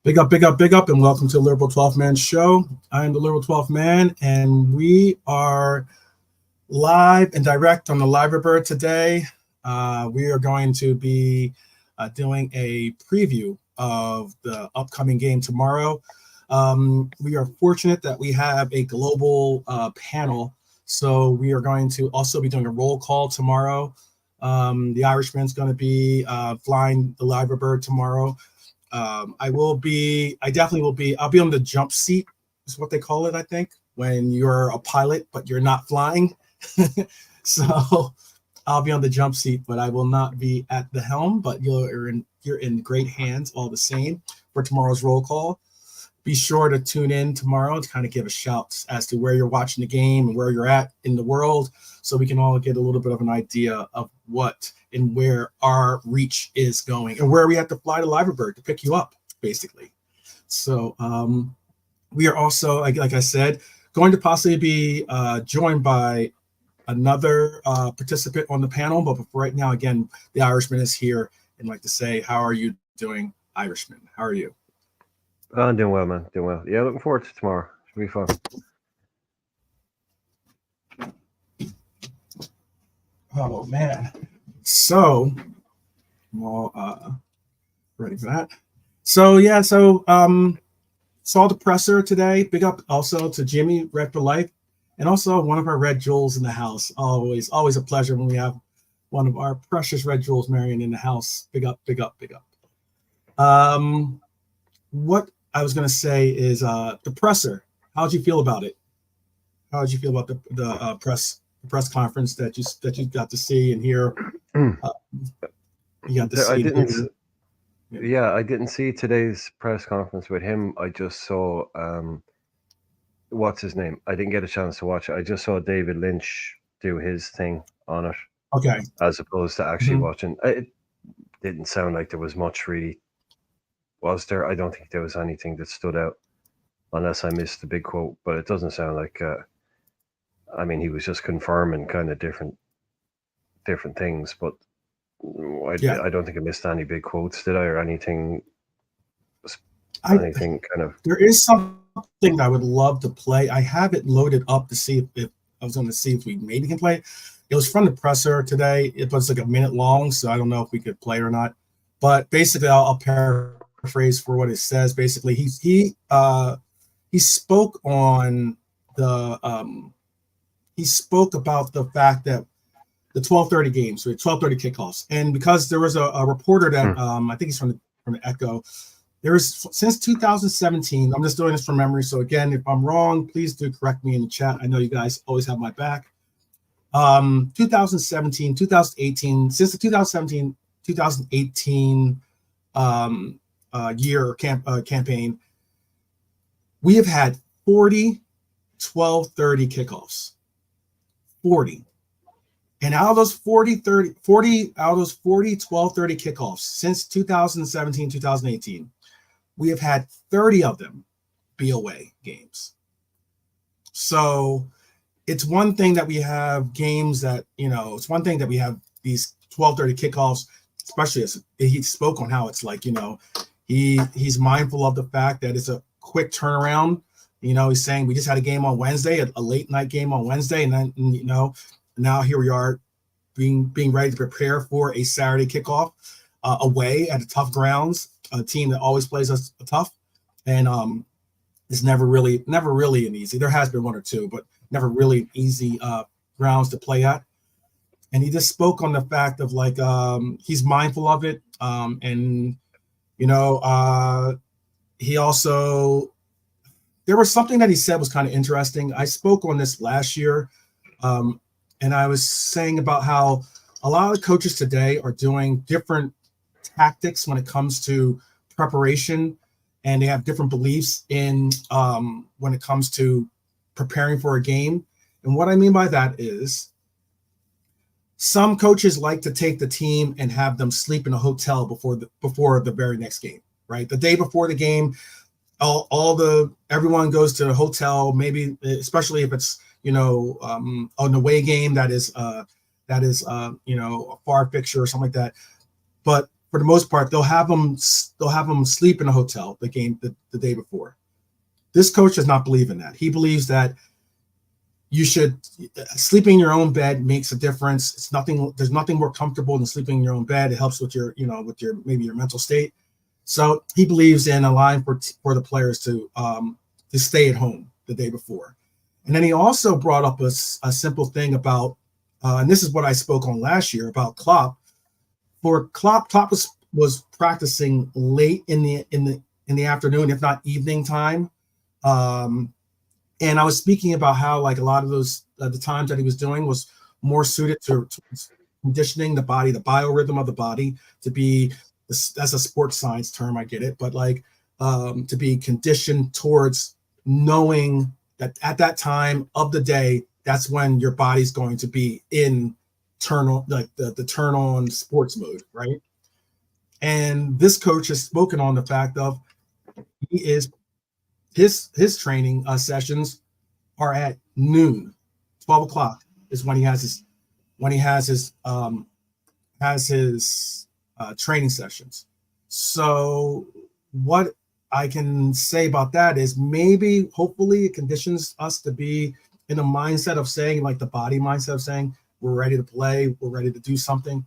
Big up, big up, big up, and welcome to the Liverpool 12th Man Show. I am the Liverpool 12th Man, and we are live and direct on the Liverbird today. We are going to be doing a preview of the upcoming game tomorrow. We are fortunate that we have a global panel, so we are going to also be doing a roll call tomorrow. The Irishman's going to be flying the Liverbird tomorrow. I'll be on the jump seat, is what they call it, I think, when you're a pilot, but you're not flying. So I'll be on the jump seat, but I will not be at the helm, but you're in great hands all the same for tomorrow's roll call. Be sure to tune in tomorrow to kind of give a shout as to where you're watching the game and where you're at in the world, so we can all get a little bit of an idea of what and where our reach is going and where we have to fly to Liverbird to pick you up, basically. So we are also, like I said, going to possibly be joined by another participant on the panel. But for right now, again, the Irishman is here and like to say, how are you doing, Irishman? How are you? I'm doing well, man. Doing well. Yeah, looking forward to tomorrow. Should be fun. Oh, man. So, well, ready for that. So, yeah, saw the presser today. Big up also to Jimmy, Red for Life, and also one of our Red Jewels in the house. Always a pleasure when we have one of our precious Red Jewels, Marion, in the house. Big up, big up, big up. What I was going to say is the presser. How'd you feel about it? How did you feel about the press conference that you got to see and hear? You got to see. I didn't see today's press conference with him. I just saw what's his name? I didn't get a chance to watch it. I just saw David Lynch do his thing on it. Okay. As opposed to actually watching. It didn't sound like there was much really. Was there? I don't think there was anything that stood out, unless I missed the big quote. But it doesn't sound like. I mean, he was just confirming kind of different things. But I don't think I missed any big quotes, did I, or anything? Anything kind of. There is something I would love to play. I have it loaded up to see if I was going to see if we maybe can play it. It was from the presser today. It was like a minute long, so I don't know if we could play it or not. But basically, I'll paraphrase for what it says. Basically, he spoke on the he spoke about the fact that the 12:30 games, so 12:30 kickoffs, and because there was a reporter that I think he's from the Echo. There is since 2017. I'm just doing this from memory. So again, if I'm wrong, please do correct me in the chat. I know you guys always have my back. 2017, 2018, since the 2017, 2018 year campaign, we have had 40 12:30 kickoffs. 40. And out of those 40 12:30 kickoffs since 2017, 2018, we have had 30 of them be away games. So it's one thing that we have games that, it's one thing that we have these 12:30 kickoffs, especially as he spoke on how it's like, he's mindful of the fact that it's a quick turnaround. He's saying we just had a game on Wednesday, a late night game on Wednesday. And then, now here we are being ready to prepare for a Saturday kickoff away at the tough grounds, a team that always plays us tough. And it's never really an easy. There has been one or two, but never really easy grounds to play at. And he just spoke on the fact of like he's mindful of it. He also, there was something that he said was kind of interesting. I spoke on this last year, and I was saying about how a lot of the coaches today are doing different tactics when it comes to preparation, and they have different beliefs in when it comes to preparing for a game. And what I mean by that is some coaches like to take the team and have them sleep in a hotel before the very next game, right? The day before the game, everyone goes to a hotel, maybe especially if it's an away game that is a far fixture or something like that. But for the most part, they'll have them sleep in a hotel the day before. This coach does not believe in that. He believes that you should sleeping in your own bed makes a difference. There's nothing more comfortable than sleeping in your own bed. It helps with your maybe your mental state. So he believes in allowing for the players to stay at home the day before. And then he also brought up a simple thing about, and this is what I spoke on last year about Klopp. For Klopp was practicing late in the afternoon, if not evening time. And I was speaking about how like a lot of those the times that he was doing was more suited to conditioning the body, the biorhythm of the body to be, that's a sports science term, I get it, but like to be conditioned towards knowing that at that time of the day, that's when your body's going to be in turn on sports mode, right? And this coach has spoken on the fact of his training sessions are at noon, 12 o'clock is when he has his training sessions. So what I can say about that is maybe, hopefully, it conditions us to be in a mindset of saying, like the body mindset of saying, we're ready to play, we're ready to do something.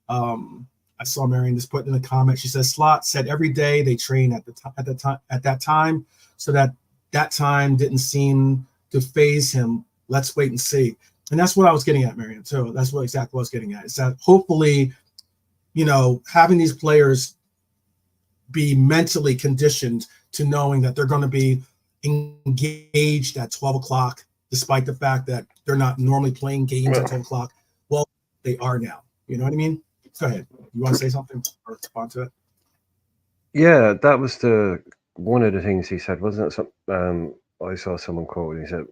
I saw Marion just put in a comment. She says, Slot said every day they train at that time, so that time didn't seem to phase him. Let's wait and see. And that's what I was getting at, Marion, too. That's exactly what I was getting at. Is that hopefully, having these players be mentally conditioned to knowing that they're going to be engaged at 12 o'clock, despite the fact that they're not normally playing games at 12 o'clock. Well, they are now. You know what I mean? Go ahead. You want to say something or respond to it? Yeah, that was one of the things he said, wasn't it? I saw someone quote. He said,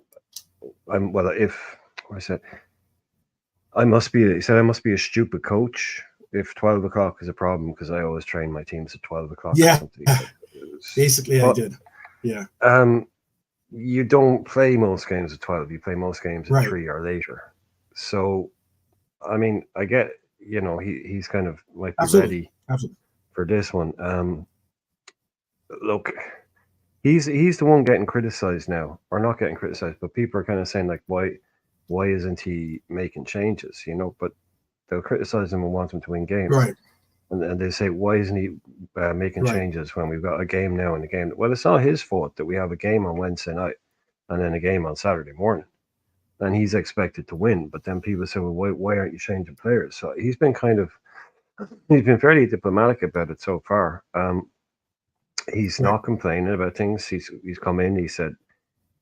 I must be a stupid coach if 12 o'clock is a problem because I always train my teams at 12 o'clock. Yeah, or something. basically, I did. Yeah. You don't play most games at 12. You play most games at 3 or later. So, I mean, I get, he's kind of might be ready for this one. Look, he's the one getting criticized now, or not getting criticized, but people are kind of saying like, why isn't he making changes? But they'll criticize him and want him to win games, right? And they say, why isn't he making changes when we've got a game now and a game? Well, it's not his fault that we have a game on Wednesday night and then a game on Saturday morning, and he's expected to win. But then people say, well, why aren't you changing players? So he's been fairly diplomatic about it so far. He's not complaining about things. He's come in. He said,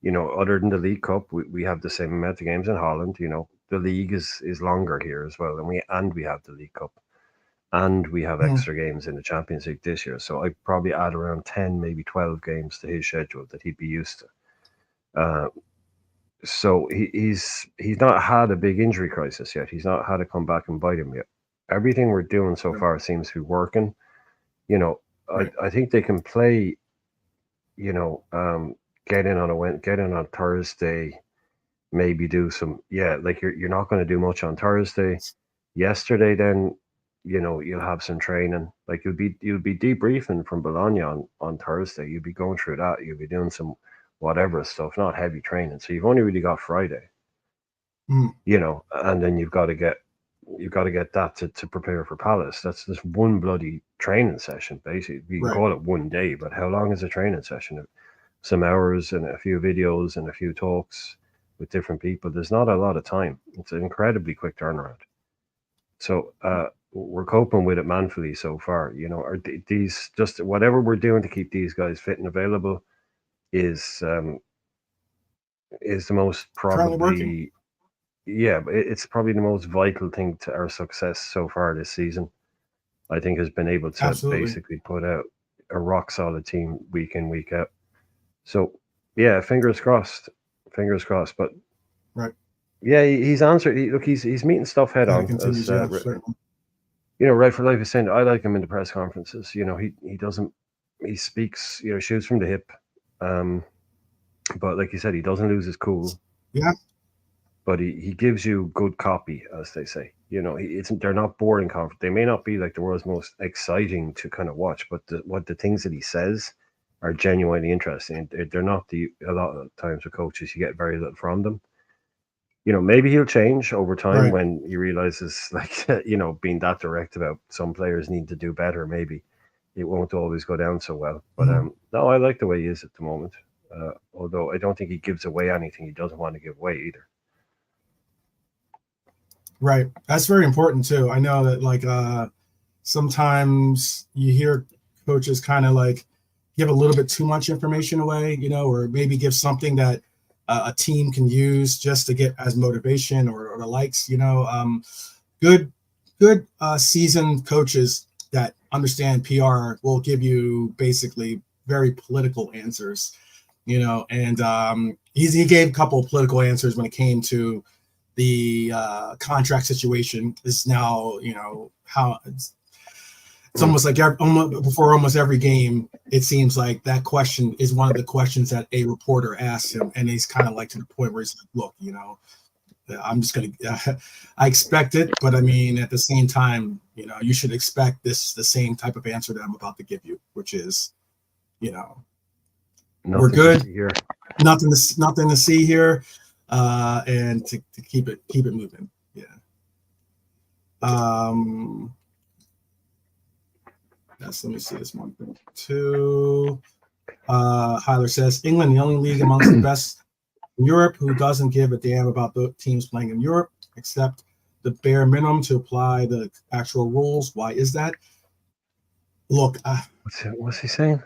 other than the League Cup, we have the same amount of games in Holland. The league is longer here as well, and we have the League Cup, and we have extra games in the Champions League this year. So I'd probably add around 10, maybe 12 games to his schedule that he'd be used to. So he's not had a big injury crisis yet. He's not had to come back and bite him yet. Everything we're doing so far seems to be working. I think they can play. Get in on Thursday, maybe do some. Yeah, like you're not going to do much on Thursday. Yesterday, then you'll have some training. Like you'll be debriefing from Bologna on Thursday. You'll be going through that. You'll be doing some whatever stuff, not heavy training. So you've only really got Friday. And then you've got to get that to prepare for Palace. That's just one bloody training session, basically. You can call it one day, but how long is a training session? Some hours and a few videos and a few talks with different people. There's not a lot of time. It's an incredibly quick turnaround. So we're coping with it manfully so far. Are these just whatever we're doing to keep these guys fit and available is the most probably. Yeah, but it's probably the most vital thing to our success so far this season. I think has been able to basically put out a rock solid team week in, week out. So yeah, fingers crossed. But yeah, he's answered. He's meeting stuff head on. As, Right for Life is saying, I like him in the press conferences. He speaks, shoots from the hip. But like you said, he doesn't lose his cool. Yeah. but he gives you good copy, as they say. You know, they're not boring conference. They may not be like the world's most exciting to kind of watch, but the things that he says are genuinely interesting. They're not a lot of times with coaches you get very little from them. You know, maybe he'll change over time Right. when he realizes, like, you know, being that direct about some players need to do better. Maybe it won't always go down so well. But no, I like the way he is at the moment. Although I don't think he gives away anything he doesn't want to give away either. Right. That's very important too. I know that like sometimes you hear coaches kind of like give a little bit too much information away, you know, or maybe give something that a team can use just to get as motivation or the likes, you know. Good seasoned coaches that understand PR will give you basically very political answers, you know, and he gave a couple of political answers when it came to the contract situation. Is now, you know, how it's almost like before almost every game, it seems like that question is one of the questions that a reporter asks him, and he's kind of like to the point where he's like, look, you know, I'm just going to, I expect it, but I mean, at the same time, you know, you should expect the same type of answer that I'm about to give you, which is, you know, we're good. Nothing to see here. And to keep it moving. Yeah. Let me see this one thing too. Hyler says England, the only league amongst the best in Europe who doesn't give a damn about the teams playing in Europe, except the bare minimum to apply the actual rules. Why is that? Look, what's he saying?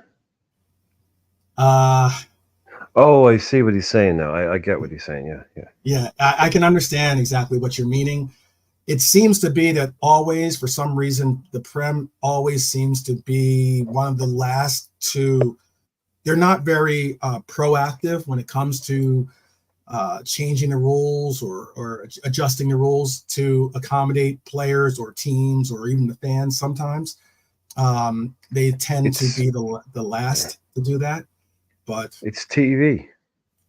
Oh, I see what he's saying now. I get what he's saying. Yeah. I can understand exactly what you're meaning. It seems to be that always, for some reason, the Prem always seems to be one of the last to. They're not very proactive when it comes to changing the rules or adjusting the rules to accommodate players or teams or even the fans. Sometimes they tend to be the last to do that. But it's TV.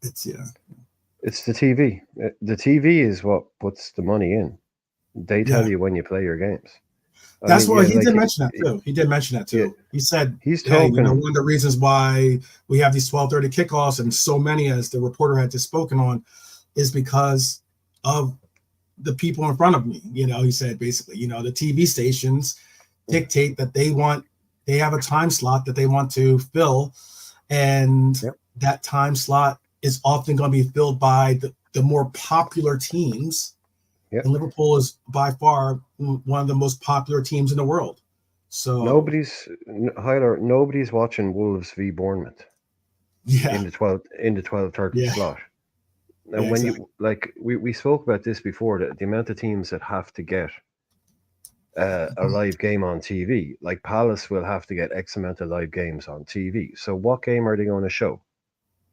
It's the TV. The TV is what puts the money in. They tell you when you play your games. That's why he did mention that too. He did mention that too. Yeah, he said, he's talking. You know, one of the reasons why we have these 12:30 kickoffs and so many, as the reporter had just spoken on, is because of the people in front of me. You know, he said basically, you know, the TV stations dictate that they have a time slot that they want to fill, and that time slot is often going to be filled by the more popular teams. And Liverpool is by far one of the most popular teams in the world. So nobody's watching Wolves v Bournemouth. In the 12:30 slot. And when you like, we spoke about this before, the amount of teams that have to get a live game on TV. Like Palace will have to get X amount of live games on TV. So what game are they going to show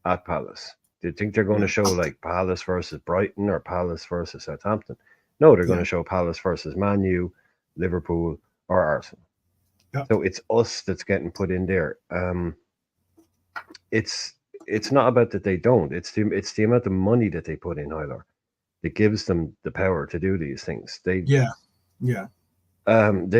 at Palace? Do you think they're going to show like Palace versus Brighton or Palace versus Southampton? No, they're going to show Palace versus Man U, Liverpool, or Arsenal. So it's us that's getting put in there. It's not about that they don't. It's the amount of money that they put in, Hyler, that gives them the power to do these things. They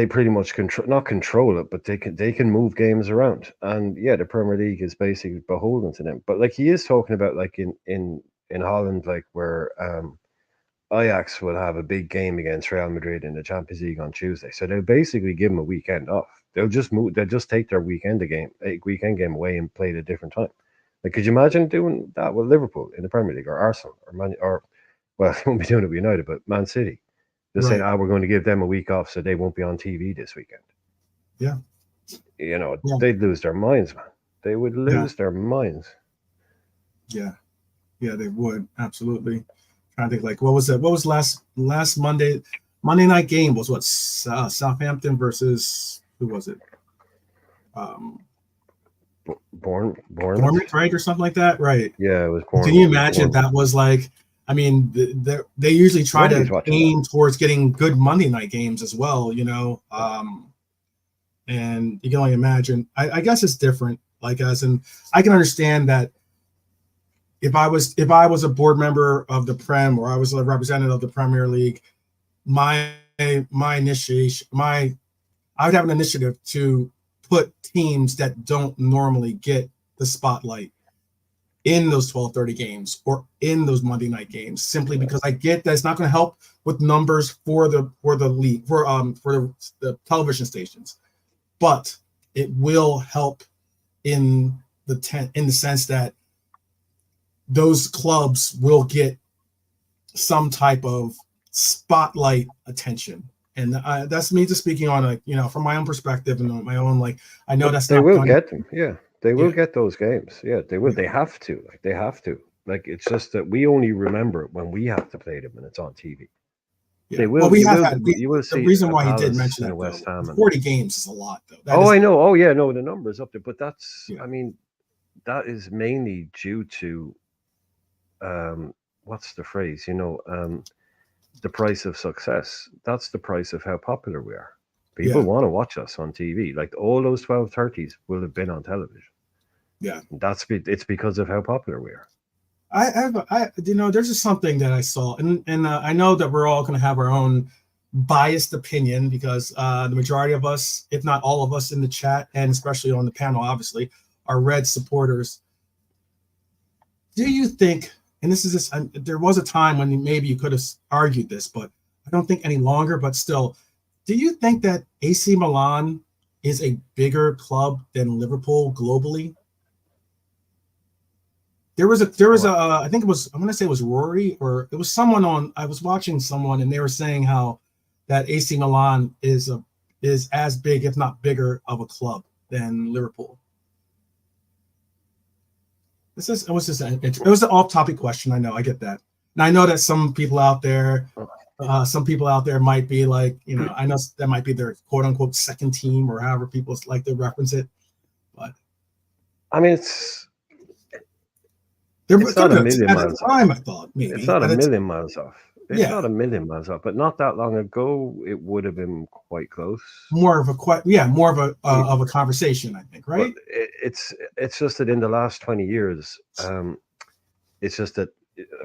pretty much not control it, but they can move games around. And the Premier League is basically beholden to them. But like he is talking about, like in Holland, like where Ajax will have a big game against Real Madrid in the Champions League on Tuesday. So they'll basically give them a weekend off. They'll just take their weekend game away and play at a different time. Like, could you imagine doing that with Liverpool in the Premier League or Arsenal or well, they won't be doing it with United, but Man City. They're saying, we're going to give them a week off so they won't be on TV this weekend. Yeah. You know, they'd lose their minds, man. They would lose their minds. Yeah. Yeah, they would. Absolutely. Trying to think, like, what was that? What was last Monday night game was what? Southampton versus who was it? Bournemouth, right, or something like that, right? Yeah, it was Bournemouth. Can you imagine that was like? I mean, they usually try to aim towards getting good Monday night games as well, you know. And you can only imagine. I guess it's different. Like, as in, I can understand that if I was a board member of the Prem, or I was a representative of the Premier League, my initiation, I would have an initiative to put teams that don't normally get the spotlight in those 12:30 games or in those Monday night games, simply because I get that it's not going to help with numbers for the league, for the television stations, but it will help in the sense that those clubs will get some type of spotlight attention. And that's me just speaking on, like, from my own perspective and my own, like, I know that's they not will gonna, get them. Yeah, they will get those games. Yeah, they will. They have to. Like, they have to. Like, it's just that we only remember it when we have to play them and it's on TV. Yeah. They will. Well, you will see the reason a why he did Palace mention and a that, West Ham. though, 40 games is a lot, though. I know. Oh yeah, no, the numbers up there, but that's. Yeah. I mean, that is mainly due to, what's the phrase? The price of success. That's the price of how popular we are. People want to watch us on TV. Like, all those 12:30s will have been on television. Yeah, it's because of how popular we are. There's just something that I saw, and I know that we're all going to have our own biased opinion, because the majority of us, if not all of us in the chat, and especially on the panel, obviously, are Red supporters. Do you think, and this is just, there was a time when maybe you could have argued this, but I don't think any longer, but still, do you think that AC Milan is a bigger club than Liverpool globally? There was I think it was, I'm going to say it was Rory, or it was someone I was watching someone, and they were saying how that AC Milan is as big, if not bigger, of a club than Liverpool. It was an off-topic question. I know, I get that. And I know that some people out there might be like, I know that might be their quote unquote second team, or however people like to reference it. But I mean, it's not a million miles off. I thought maybe it's not a million miles off. It's not a million miles off, but not that long ago, it would have been quite close. More of a conversation, I think, right? But it's just that in the last 20 years, it's just that,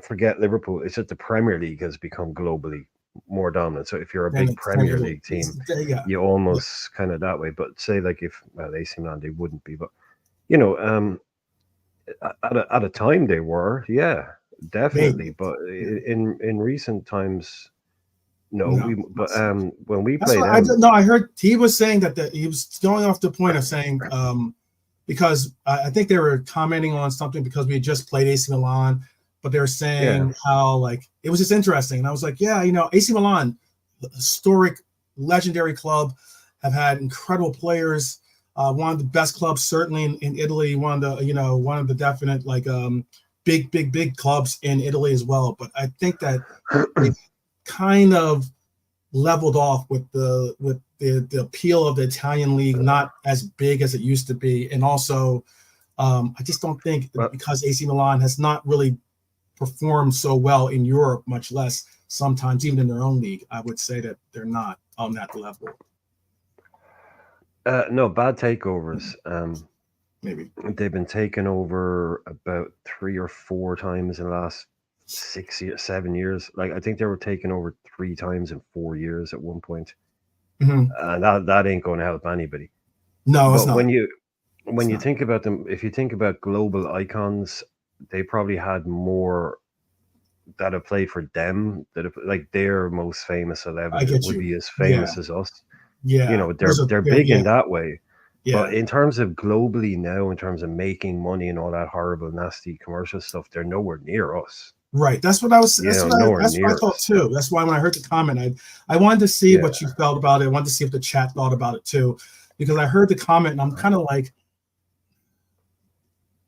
forget Liverpool, it's just the Premier League has become globally more dominant. So if you're a big Premier League team, you almost kind of that way. But say, like, AC Milan, they wouldn't be, but at a time they were, definitely. Maybe. But in recent times, when we played, I heard he was saying that he was going off the point of saying, because I think they were commenting on something, because we had just played AC Milan, but they were saying how, like, it was just interesting, and I was like, AC Milan, historic, legendary club, have had incredible players. One of the best clubs, certainly in Italy. One of the definite, like, big clubs in Italy as well. But I think that it kind of leveled off with the appeal of the Italian league, not as big as it used to be. And also, I just don't think, because AC Milan has not really performed so well in Europe, much less sometimes even in their own league, I would say that they're not on that level. No, bad takeovers. Maybe they've been taken over about 3 or 4 times in the last 7 years. Like, I think they were taken over 3 times in 4 years at one point. And that ain't going to help anybody. No, it's not. When you think about them, if you think about global icons, they probably had more that have played for them, that have, like, their most famous 11 would be as famous as us. Yeah, they're big in that way. Yeah. But in terms of globally now, in terms of making money and all that horrible, nasty commercial stuff, they're nowhere near us. Right. That's what I was. That's what I thought too. That's why when I heard the comment, I wanted to see what you felt about it. I wanted to see if the chat thought about it too, because I heard the comment and I'm kind of like,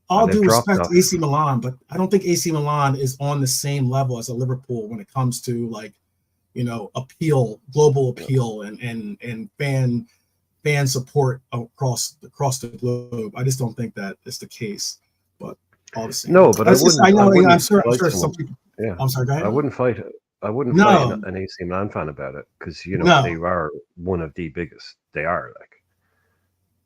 all due respect to AC Milan, but I don't think AC Milan is on the same level as a Liverpool when it comes to, like, global appeal, and fan support across the globe. I just don't think that is the case. But all the same, no. But I'm sure some people. Yeah, I'm sorry. Go ahead. I wouldn't fight an AC Milan fan about it, because they are one of the biggest. They are, like.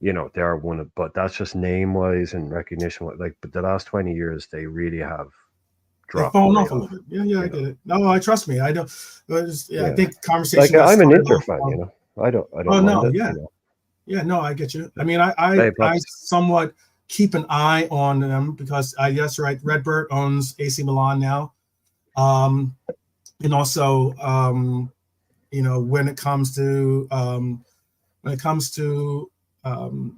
you know, they are one of, but that's just name wise and recognition. Like, but the last 20 years, they really have They've dropped fallen way off a off. little bit. Yeah, I You get know, it. No, I trust me. I don't. I yeah. think Like, conversation got I'm an started Inter off. fan. You know, I don't Oh mind no, it. yeah, You know, yeah, no, I get you. I mean, I hey, props. somewhat keep an eye on them because I yes, right. Redbird owns AC Milan now, and also you know when it comes to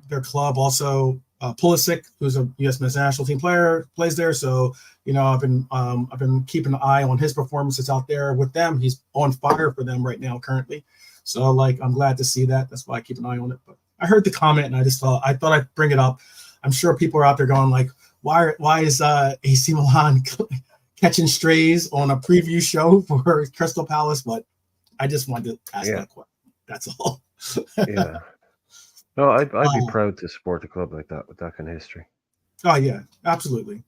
their club, also Pulisic, who's a U.S. men's national team player, plays there. So you know, I've been keeping an eye on his performances out there with them. He's on fire for them right now, currently. So like, I'm glad to see that. That's why I keep an eye on it. But I heard the comment, and I thought I'd bring it up. I'm sure people are out there going like, why is AC Milan catching strays on a preview show for Crystal Palace? But I just wanted to ask Yeah, that question. That's all. yeah. No, I'd be Um, proud to support a club like that with that kind of history. oh yeah, absolutely.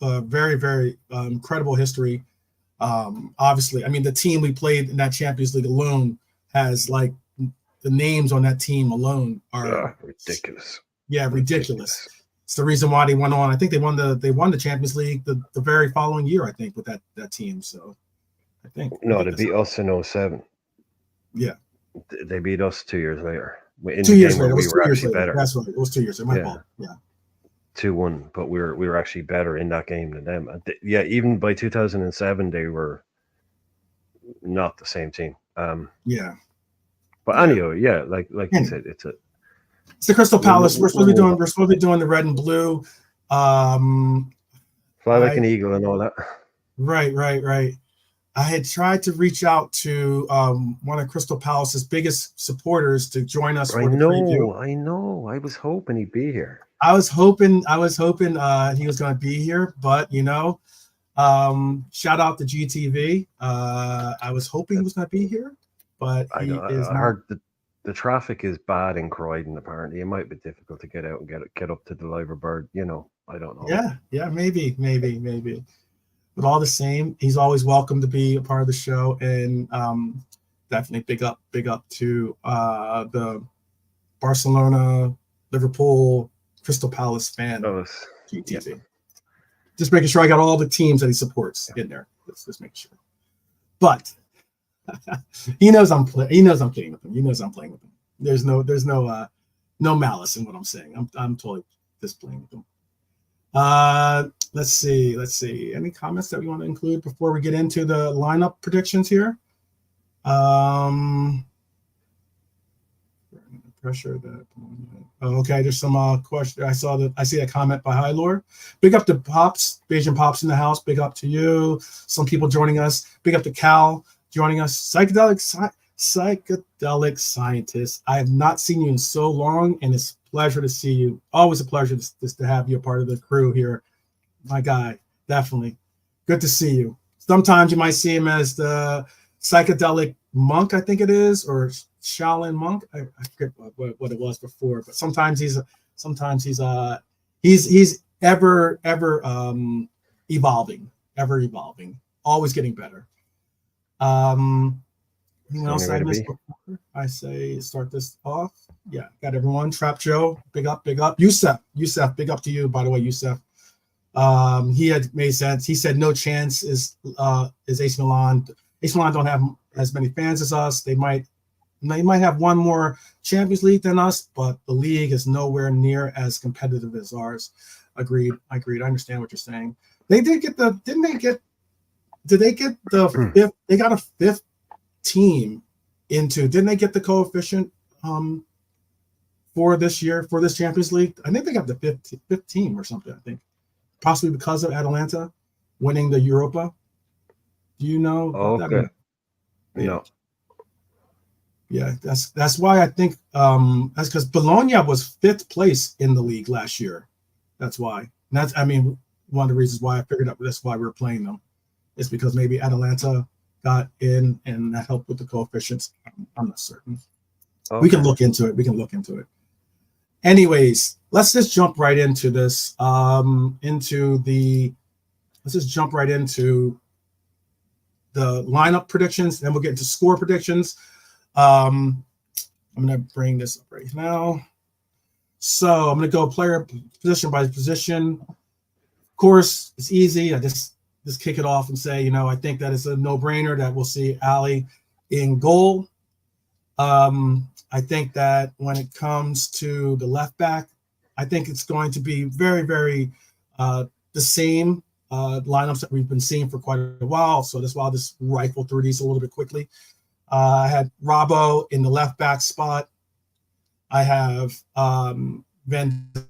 Very, very incredible history. Obviously, I mean, the team we played in that Champions League alone has like the names on that team alone are Ridiculous. ridiculous. It's the reason why they went on. I think they won the Champions League the very following year. I think with that team. So I think No, they beat us in 07. Yeah, They beat us 2 years later in 2 the years game later. where It we was were 2 years actually later. better. That's right. It was 2 years. My Yeah. fault. Yeah. 2-1, but we were actually better in that game than them. Yeah, even by 2007, they were not the same team. Yeah. But Yeah. anyway, yeah, like you said, it's the Crystal Palace. We're supposed move on. to be doing the red and blue. Fly like an eagle and all that. Right. I had tried to reach out to one of Crystal Palace's biggest supporters to join us for the preview. I know. I was hoping he'd be here. I was hoping he was going to be here, but you know, shout out to GTV. I was hoping he was going to be here, but I he is I not. heard the traffic is bad in Croydon. Apparently, it might be difficult to get out and get up to the Liver Bird. You know, I don't know. Yeah, maybe. But all the same, he's always welcome to be a part of the show, and definitely big up to the Barcelona, Liverpool, Crystal Palace fan. GTV. Yeah. Just making sure I got all the teams that he supports in there. Just making sure. But he knows I'm kidding with him. He knows I'm playing with him. There's no malice in what I'm saying. I'm totally just playing with him. Let's see. Any comments that we want to include before we get into the lineup predictions here? Pressure that. Okay, there's some question. I see that comment by Hylor. Big up to Pops, Beijing Pops in the house. Big up to you. Some people joining us. Big up to Cal joining us. Psychedelic scientist. I have not seen you in so long, and it's a pleasure to see you. Always a pleasure to have you a part of the crew here. My guy, definitely. Good to see you. Sometimes you might see him as the psychedelic monk, I think it is, or Shaolin monk. I forget what it was before, but sometimes he's ever evolving, always getting better. Anything else I missed before? I say start this off. Yeah, got everyone. Trap Joe, big up. Youssef, big up to you, by the way, Youssef. He had made sense. He said no chance is AC Milan. AC Milan don't have as many fans as us. They might have one more Champions League than us, but the league is nowhere near as competitive as ours. Agreed. I understand what you're saying. They did get the fifth? They got a fifth team didn't they get the coefficient for this year, for this Champions League? I think they got the fifth team or something, I think. Possibly because of Atalanta winning the Europa. Do you know about that? No. Yeah, that's why I think that's because Bologna was fifth place in the league last year. That's why. And one of the reasons why I figured out that's why we were playing them is because maybe Atalanta got in and that helped with the coefficients. I'm not certain. Okay. We can look into it. Anyways, let's just jump right into this. Let's just jump right into the lineup predictions, then we'll get into score predictions. I'm gonna bring this up right now. So I'm going to go player position by position. Of course, it's easy. I just kick it off and say, I think that it's a no-brainer that we'll see Ali in goal. I think that when it comes to the left back, I think it's going to be very, very the same lineups that we've been seeing for quite a while. So that's why I'll just rifle through these a little bit quickly. I had Robbo in the left back spot. I have Van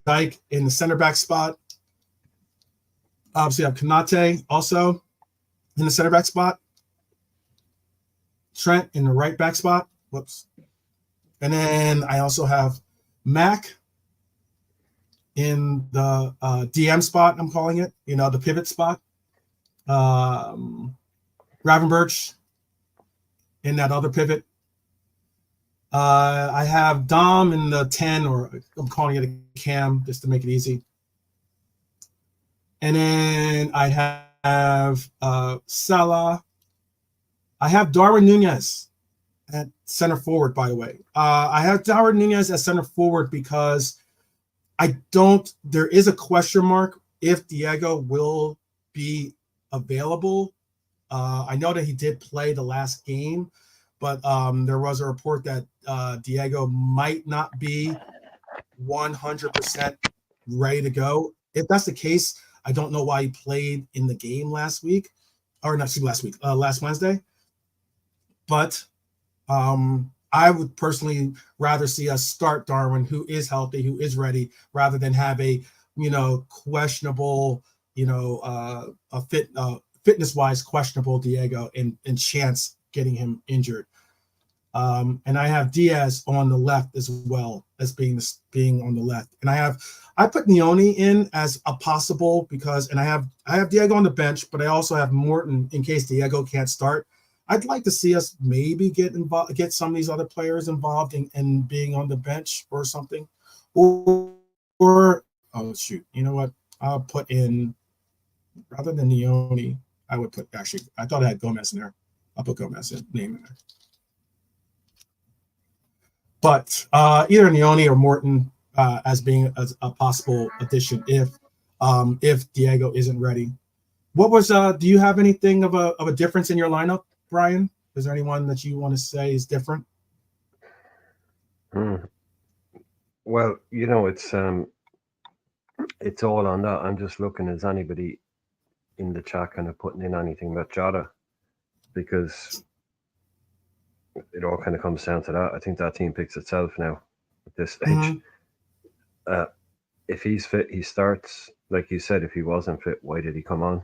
Dijk in the center back spot. Obviously, I have Konate also in the center back spot. Trent in the right back spot. Whoops. And then I also have Mac in the DM spot, I'm calling it, the pivot spot. Gravenberch in that other pivot. I have Dom in the 10, or I'm calling it a cam just to make it easy. And then I have Salah. I have Darwin Nunez at center forward, by the way. I have Darwin Nunez at center forward because there is a question mark if Diego will be available. I know that he did play the last game, but there was a report that Diego might not be 100% ready to go. If that's the case, I don't know why he played in the game last Wednesday. But I would personally rather see us start Darwin, who is healthy, who is ready, rather than have a questionable, fitness-wise questionable Diego and chance getting him injured. And I have Diaz on the left as well as being on the left. And I put Nioni in as a possible and I have Diego on the bench, but I also have Morton in case Diego can't start. I'd like to see us maybe get some of these other players involved in being on the bench or something. Or oh shoot, you know what? I'll put in, rather than Nioni, I would put, actually, I thought I had Gomez in there. I'll put Gomez's name in there. But either Nioni or Morton as being a possible addition if Diego isn't ready. What was do you have anything of a difference in your lineup, Brian? Is there anyone that you want to say is different? Well, it's all on that. I'm just looking, is anybody in the chat kind of putting in anything about Jota? Because it all kind of comes down to that. I think that team picks itself now at this stage. Mm-hmm. If he's fit, he starts. Like you said, if he wasn't fit, why did he come on?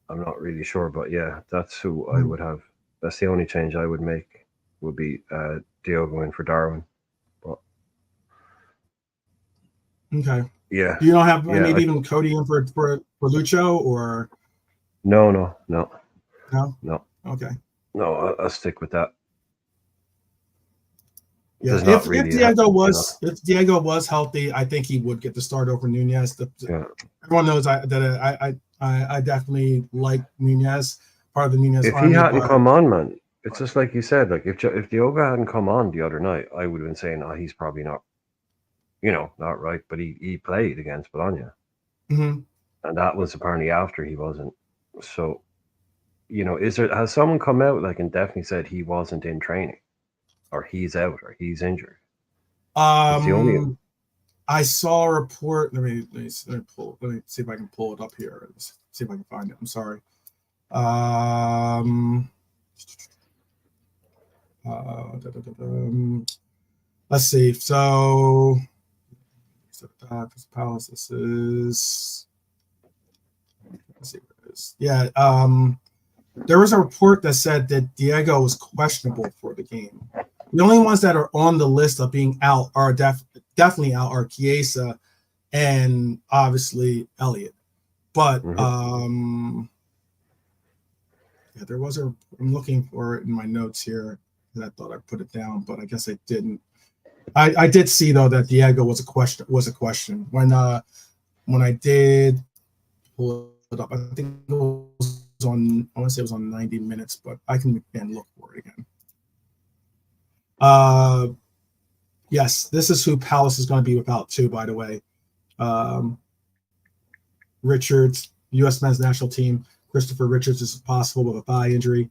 I'm not really sure, but yeah, that's who I would have. That's the only change I would make, would be Diogo in for Darwin. But okay, yeah, you don't have maybe even Cody in for Lucho, or no. Okay, no, I'll stick with that. Yeah, if Diego was healthy, I think he would get the start over Nunez. Everyone knows that I definitely like Nunez, part of the Nunez. If he hadn't come on, man, it's just like you said. Like if Diogo hadn't come on the other night, I would have been saying, "Oh, he's probably not, not right." But he played against Bologna, and that was apparently after he wasn't. So, has someone come out and definitely said he wasn't in training, or he's out, or he's injured? I saw a report. Let me see if I can pull it up here. Let's see if I can find it. I'm sorry. Let's see. So, Palace. This is. Let's see what it is. Yeah. There was a report that said that Diego was questionable for the game. The only ones that are on the list of being out are definitely out are Chiesa and obviously Elliott. But there was I'm looking for it in my notes here. I thought I put it down, but I guess I didn't. I did see though that Diego was a question when I did pull it up. I think it was on. I want to say it was on 90 minutes, but I can again look for it again. Yes, this is who Palace is going to be without too, by the way. Richards, U.S. men's national team. Christopher Richards is possible with a thigh injury.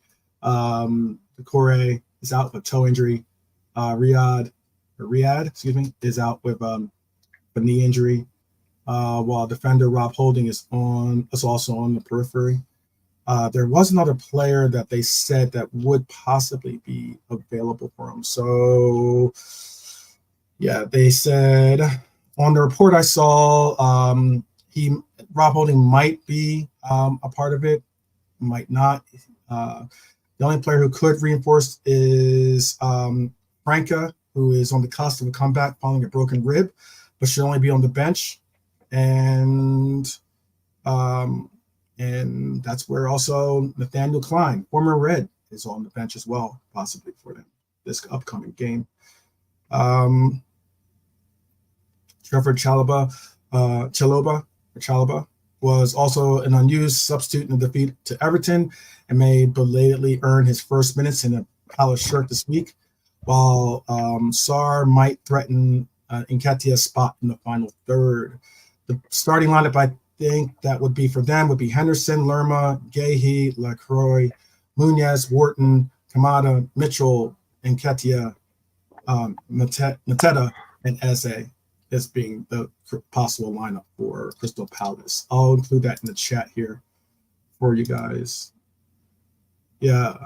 Corey is out with a toe injury. Riyadh, is out with a knee injury. While defender Rob Holding is also on the periphery. There was another player that they said that would possibly be available for him. So, yeah, they said on the report I saw, Rob Holding might be a part of it, might not. The only player who could reinforce is Franca, who is on the cusp of a comeback following a broken rib, but should only be on the bench. And that's where also Nathaniel Klein, former Red, is on the bench as well, possibly for them this upcoming game. Trevor Chalobah was also an unused substitute in the defeat to Everton and may belatedly earn his first minutes in a Palace shirt this week, while Sarr might threaten Nketiah's spot in the final third. The starting lineup, I think that would be for them would be Henderson, Lerma, Gahey, Lacroix, Munez, Wharton, Kamada, Mitchell, Nketiah, Mateta, and Eze as being the possible lineup for Crystal Palace. I'll include that in the chat here for you guys. Yeah.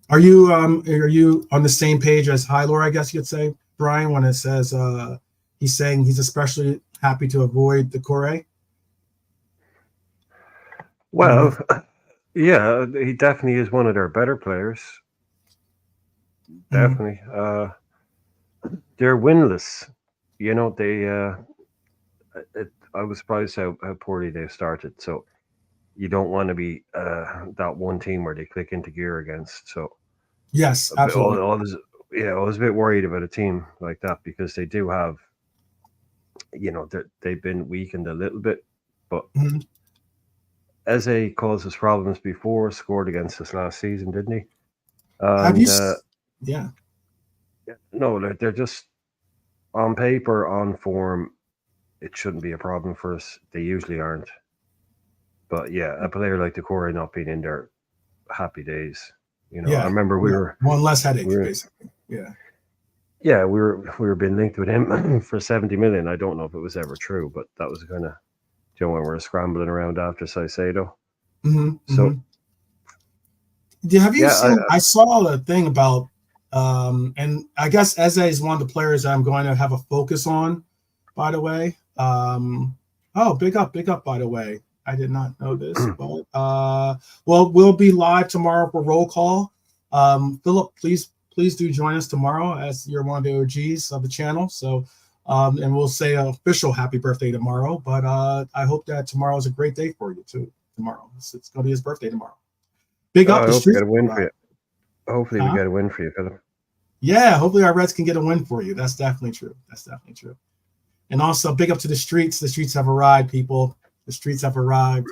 Are you on the same page as Hylor, I guess you could say, Brian, when it says he's saying he's especially happy to avoid the Corre? Well, yeah, he definitely is one of their better players. Definitely. They're winless. You know, I was surprised how poorly they've started. So you don't want to be that one team where they click into gear against. So yes, absolutely. I was a bit worried about a team like that because they do have, they've been weakened a little bit, but Eze caused us problems before, scored against us last season, didn't he? Have you? Yeah. No, they're just on paper, on form. It shouldn't be a problem for us. They usually aren't. But yeah, a player like Decore not being in there, happy days. I remember we were one less headache, basically. Yeah. Yeah, we were being linked with him for 70 million. I don't know if it was ever true, but that was kind of when we were scrambling around after Saicedo. So, have you seen? I saw a thing about, and I guess Eze is one of the players that I'm going to have a focus on. By the way, big up! By the way, I did not know this, but we'll be live tomorrow for roll call. Philip, please do join us tomorrow as you're one of the OGs of the channel. So, and we'll say an official happy birthday tomorrow. But I hope that tomorrow is a great day for you too. Tomorrow, it's going to be his birthday tomorrow. Big up! I hope we get a win for you. Hopefully, we get a win for you, Philip. Yeah, hopefully our Reds can get a win for you. That's definitely true. And also, big up to the streets. The streets have arrived, people. The streets have arrived.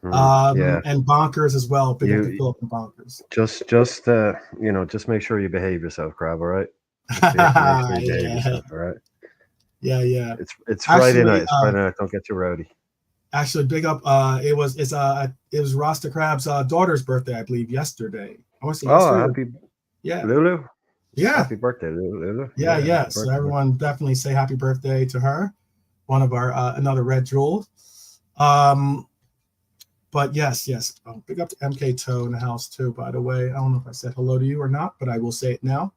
And Bonkers as well. Big up to Philip and Bonkers. Just make sure you behave yourself, Crab. All right. Make sure you behave yourself. All right. Yeah. It's Friday night. It's Friday night. Don't get too rowdy. Actually, big up. It was Rasta Crab's daughter's birthday, I believe, yesterday. I want to say yesterday. Happy Lulu. Yeah. Happy birthday, Lulu. Yeah. So everyone definitely say happy birthday to her. One of our another Red Jewel. But yes. Big up to MK Toe in the house too, by the way. I don't know if I said hello to you or not, but I will say it now.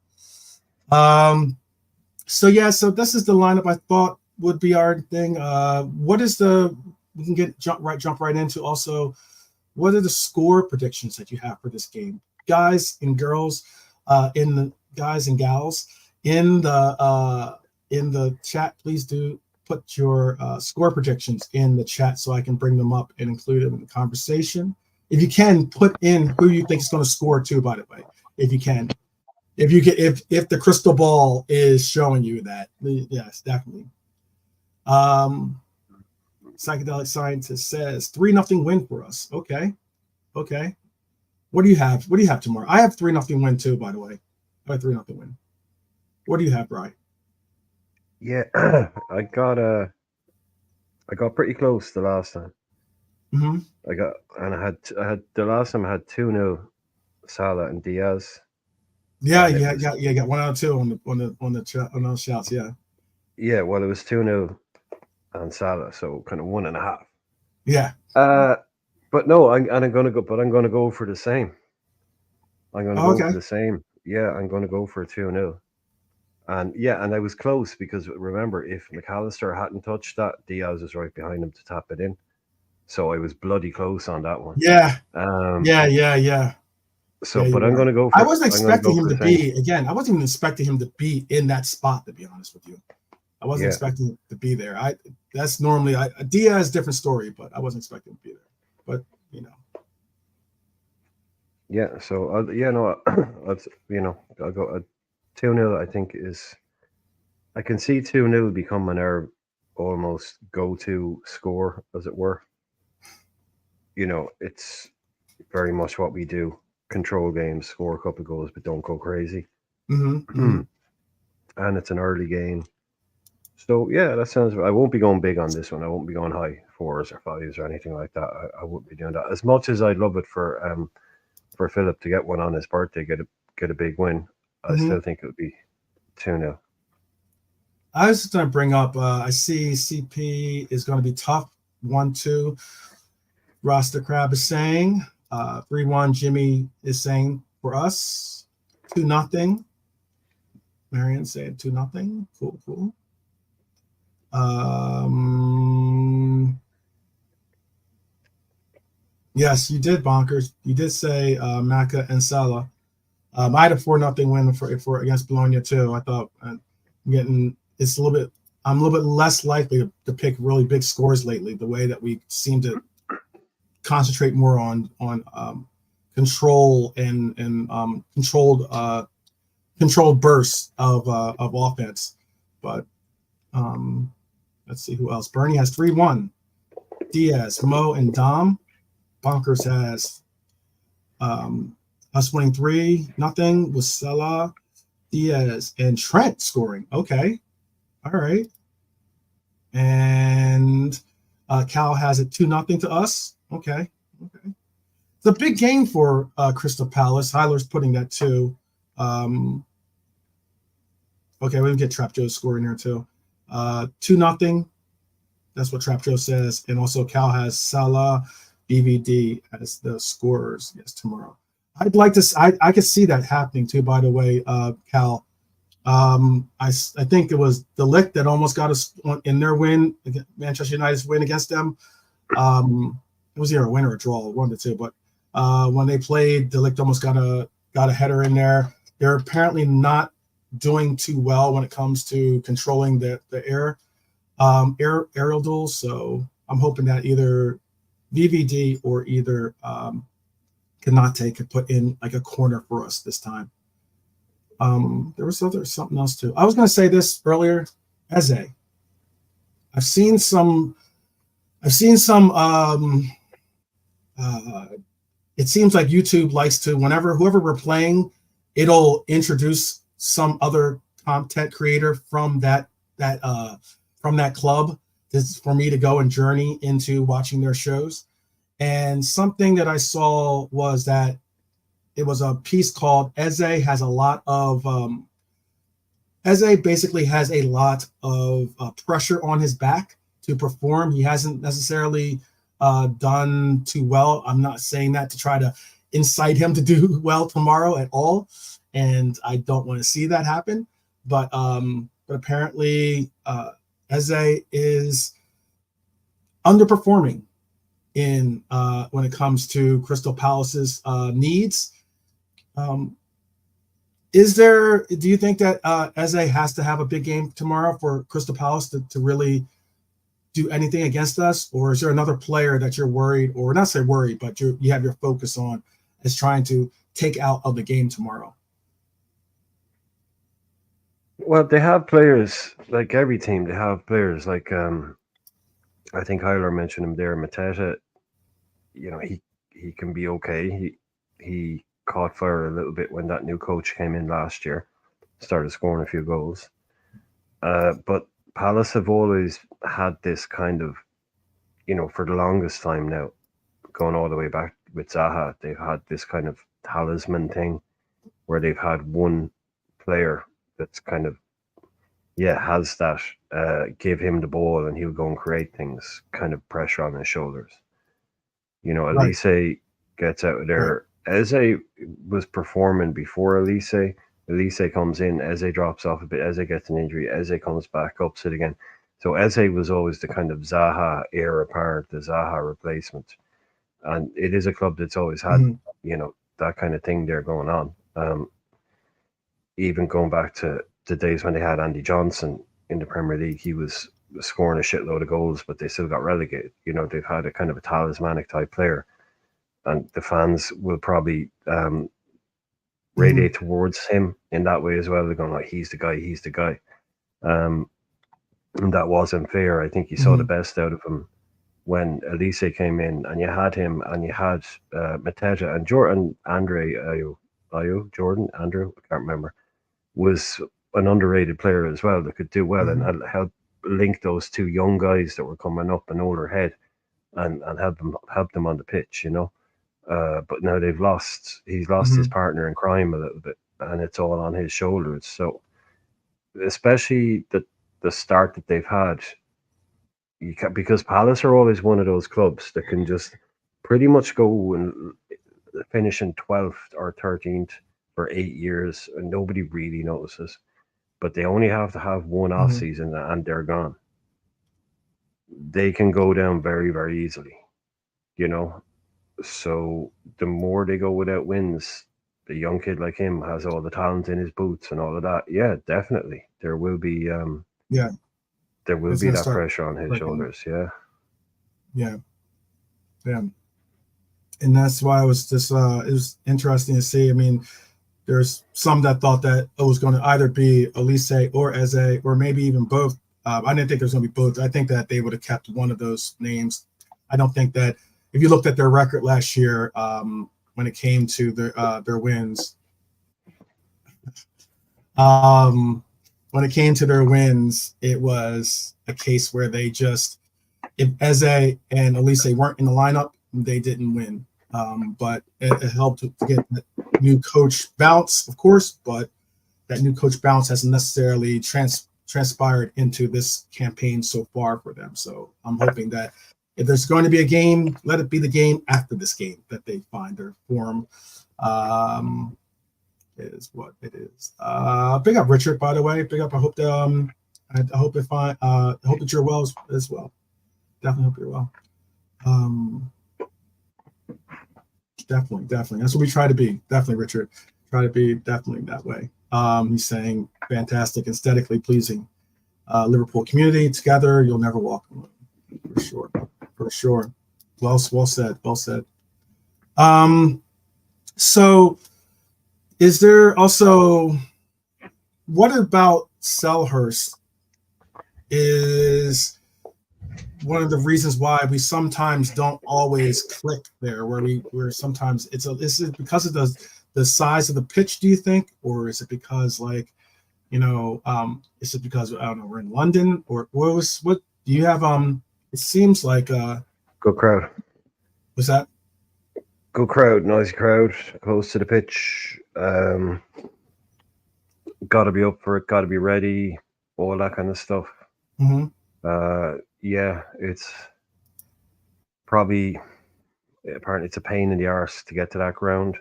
So this is the lineup I thought would be our thing. We can jump right into also, what are the score predictions that you have for this game? Guys and girls, guys and gals in the chat, please do put your score predictions in the chat so I can bring them up and include them in the conversation. If you can, put in who you think is going to score too, by the way, if you can. If the crystal ball is showing you that, yes, definitely. Psychedelic Scientist says 3-0 win for us. Okay. What do you have? What do you have tomorrow? I have 3-0 win too, by the way. I have 3-0 win. What do you have, Brian? Yeah, I got pretty close the last time. Mm-hmm. I had the last time I had 2-0 Salah and Diaz. Yeah, And it yeah, was yeah, yeah. Got 1 out of 2 on those shots. Yeah, yeah, well, it was 2-0 on Salah, so kind of 1.5. yeah. But no, I'm gonna go for the same. I'm gonna Oh, go for okay. the same. Yeah, I'm gonna go for 2-0. And yeah, and I was close because remember, if McAllister hadn't touched that, Diaz was right behind him to tap it in. So I was bloody close on that one. Yeah, Um, yeah, yeah, yeah. Yeah, so, you're but I'm right. gonna go I for wasn't expecting him the to same. be again. I wasn't even expecting him to be in that spot. To be honest with you, I wasn't Yeah, expecting him to be there. That's normally Diaz different story, but I wasn't expecting him to be there. But you know, yeah. So yeah, no, I'll go 2-0. I think is I can see 2-0 becoming our almost go-to score, as it were. It's very much what we do: control games, score a couple of goals, but don't go crazy. mm-hmm, mm-hmm. And it's an early game. So yeah, that sounds. I won't be going big on this one. I won't be going high fours or fives or anything like that. I won't be doing that. As much as I'd love it for Philip to get one on his birthday, get a big win, I Mm-hmm. still think it would be 2-0. I was just going to bring up. I see CP is going to be tough. 1-2. Rasta Crab is saying 3-1. Jimmy is saying for us 2-0. Marion saying 2-0. Cool, cool. Yes, you did, Bonkers. You did say Maka and Salah. I had a 4-0 win for against Bologna too. I thought it's a little bit. I'm a little bit less likely to pick really big scores lately. The way that we seem to concentrate more on control and controlled bursts of offense. But let's see who else. Bernie has 3-1. Diaz, Mo, and Dom. Bonkers has us winning 3-0 with Salah, Diaz, and Trent scoring. Okay. All right. And Cal has it 2-0 to us. Okay. Okay. It's a big game for Crystal Palace. Hyler's putting that too. Okay, we can get Trap Joe's score in there too. 2-0. That's what Trap Joe says. And also Cal has Salah, BVD as the scorers. Yes, tomorrow. I'd like to. I could see that happening too. By the way, Cal. I think it was the Lick that almost got us in their win, Manchester United's win against them. It was either a win or a draw, one of the two. But when they played, the Lick almost got a header in there. They're apparently not doing too well when it comes to controlling the aerial duels. So I'm hoping that either VVD or either Kanate could put in like a corner for us this time. There was something else too. I was going to say this earlier. Eze. I've seen some. It seems like YouTube likes to, whoever we're playing, it'll introduce some other content creator from that club. This is for me to go and journey into watching their shows. And something that I saw was that it was a piece called Eze basically has a lot of pressure on his back to perform. He hasn't necessarily done too well. I'm not saying that to try to incite him to do well tomorrow at all, and I don't want to see that happen. But apparently, Eze is underperforming in when it comes to Crystal Palace's needs. Do you think that Eze has to have a big game tomorrow for Crystal Palace to really do anything against us? Or is there another player that you're worried, or not say worried, but you have your focus on as trying to take out of the game tomorrow? Well, they have players, like every team, they have players like I think Hyler mentioned him there, Mateta. He can be okay. He caught fire a little bit when that new coach came in last year. started scoring a few goals. But Palace have always had this kind of, for the longest time now, going all the way back with Zaha, they've had this kind of talisman thing where they've had one player that's kind of, has that, give him the ball and he'll go and create things, kind of pressure on his shoulders. Right. Elise gets out of there. Right. Eze was performing before Elise. Elise comes in, Eze drops off a bit, Eze gets an injury, Eze comes back, ups it again. So Eze was always the kind of Zaha heir apparent, the Zaha replacement. And it is a club that's always had, that kind of thing there going on. Even going back to the days when they had Andy Johnson in the Premier League, he was scoring a shitload of goals, but they still got relegated. They've had a kind of a talismanic type player, and the fans will probably radiate towards him in that way as well. They're going like, he's the guy. And that wasn't fair. I think you saw the best out of him when Elise came in, and you had him, and you had Mateta and Jordan, Andre Jordan, Andrew, I can't remember, was an underrated player as well that could do well and help link those two young guys that were coming up and older head and help them on the pitch, but now he's lost his partner in crime a little bit, and it's all on his shoulders. So especially the start that they've had, because Palace are always one of those clubs that can just pretty much go and finish in 12th or 13th for 8 years and nobody really notices, but they only have to have one off season and they're gone. They can go down very, very easily, so the more they go without wins, the young kid like him has all the talent in his boots and all of that. Yeah, definitely there will be there will be that pressure on his shoulders. Yeah. And that's why it was just it was interesting to see. I mean, there's some that thought that it was going to either be Elise or Eze, or maybe even both. I didn't think there was going to be both. I think that they would have kept one of those names. I don't think that if you looked at their record last year, when it came to their wins, when it came to their wins, it was a case where they just, if Eze and Elise weren't in the lineup, they didn't win. But it helped to get that new coach bounce, of course, but that new coach bounce hasn't necessarily transpired into this campaign so far for them. So I'm hoping that if there's going to be a game, let it be the game after this game that they find their form. Is what it is. Big up Richard, by the way. Big up. I hope that I hope that you're well as well. Definitely hope you're well. Definitely. That's what we try to be. Definitely, Richard. Try to be definitely that way. He's saying fantastic, aesthetically pleasing. Liverpool community together. You'll never walk alone. For sure. Well said. So is there also, what about Selhurst is one of the reasons why we sometimes don't always click there, where sometimes is it because of the size of the pitch, do you think? Or is it because is it because, I don't know, we're in London, or what do you have? It seems like good crowd. Was that? Good crowd, noisy crowd, close to the pitch. Got to be up for it, got to be ready, all that kind of stuff. Yeah, it's probably, apparently it's a pain in the arse to get to that ground,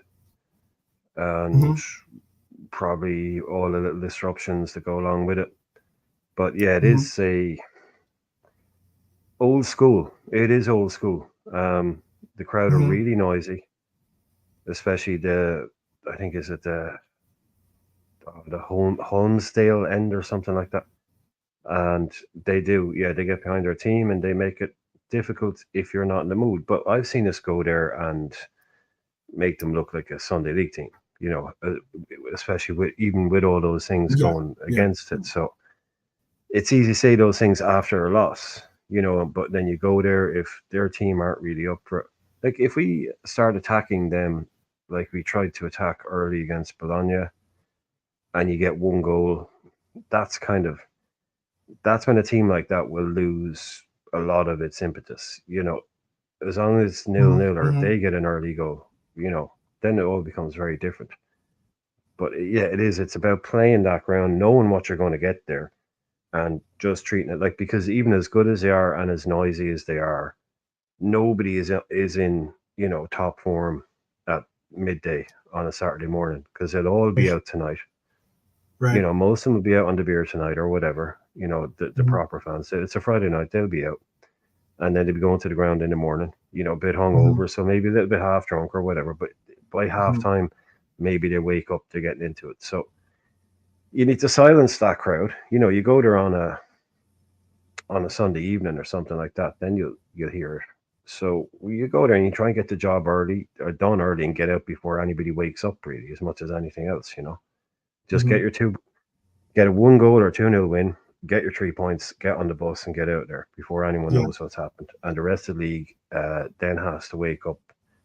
and probably all the little disruptions that go along with it. But yeah, it is old school. It is old school. The crowd are really noisy, especially I think is it the Holmesdale end or something like that. And they get behind their team and they make it difficult if you're not in the mood. But I've seen us go there and make them look like a Sunday league team, especially with all those things going against it. So it's easy to say those things after a loss, but then you go there if their team aren't really up for it. Like if we start attacking them like we tried to attack early against Bologna, and you get one goal, that's when a team like that will lose a lot of its impetus. As long as it's 0-0, or if they get an early goal, then it all becomes very different. But yeah, it is. It's about playing that ground, knowing what you're going to get there, and just treating it because even as good as they are and as noisy as they are, nobody is in top form at midday on a Saturday morning, because they'll all be out tonight. Right. Most of them will be out on the beer tonight or whatever. The proper fans. It's a Friday night; they'll be out, and then they'll be going to the ground in the morning. A bit hungover, so maybe a little bit half drunk or whatever. But by half time, maybe they wake up to getting into it. So you need to silence that crowd. You go there on a Sunday evening or something like that, then you'll hear it. So you go there and you try and get the job early or done early and get out before anybody wakes up, really, as much as anything else. Just get a 1 goal or 2-0 win, get your 3 points, get on the bus and get out there before anyone knows what's happened. And the rest of the league then has to wake up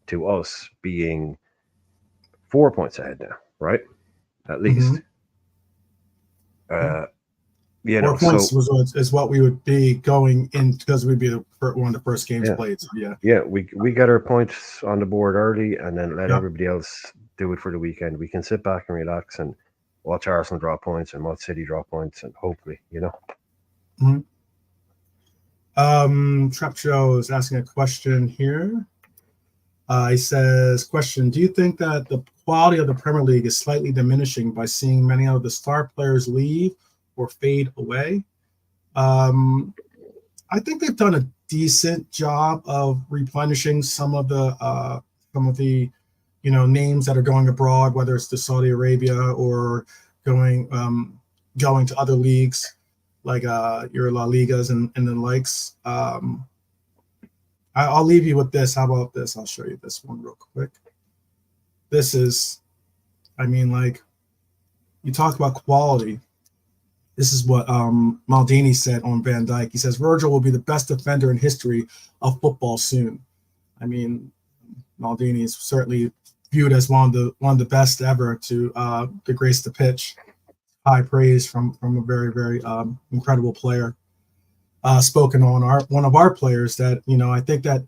to us being 4 points ahead now, right? At least. 4 points is what we would be going in, because we'd be one of the first games played. So we get our points on the board early, and then let everybody else do it for the weekend. We can sit back and relax and watch Arsenal draw points and watch City draw points, and hopefully, Trap Joe is asking a question here. He says, question, do you think that the quality of the Premier League is slightly diminishing by seeing many of the star players leave or fade away? I think they've done a decent job of replenishing some of the names that are going abroad, whether it's to Saudi Arabia or going to other leagues like your La Ligas and the likes. I'll leave you with this. How about this? I'll show you this one real quick. This is, you talk about quality. This is what Maldini said on Van Dijk. He says, Virgil will be the best defender in history of football soon. Maldini is certainly viewed as one of the best ever to grace the pitch. High praise from a very, very incredible player. Spoken on one of our players that, I think that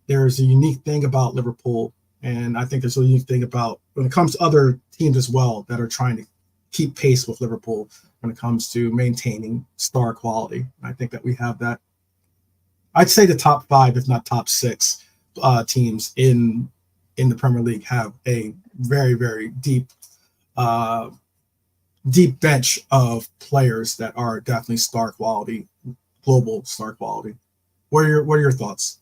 there's a unique thing about Liverpool, and I think there's a unique thing about when it comes to other teams as well that are trying to keep pace with Liverpool when it comes to maintaining star quality. I think that we have that. I'd say the top 5, if not top 6 teams in the Premier League have a very, very deep bench of players that are definitely star quality, global star quality. What are your thoughts,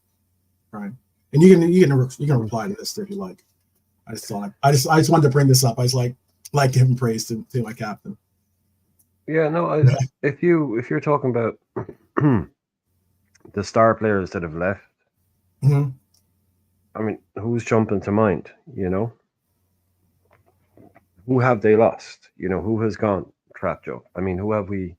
Brian? And you can reply to this if you like. I just wanted to bring this up. I just like giving praise to my captain. Yeah, no. If you're talking about the star players that have left, who's jumping to mind? Who have they lost? Who has gone? Trap Joe. Who have we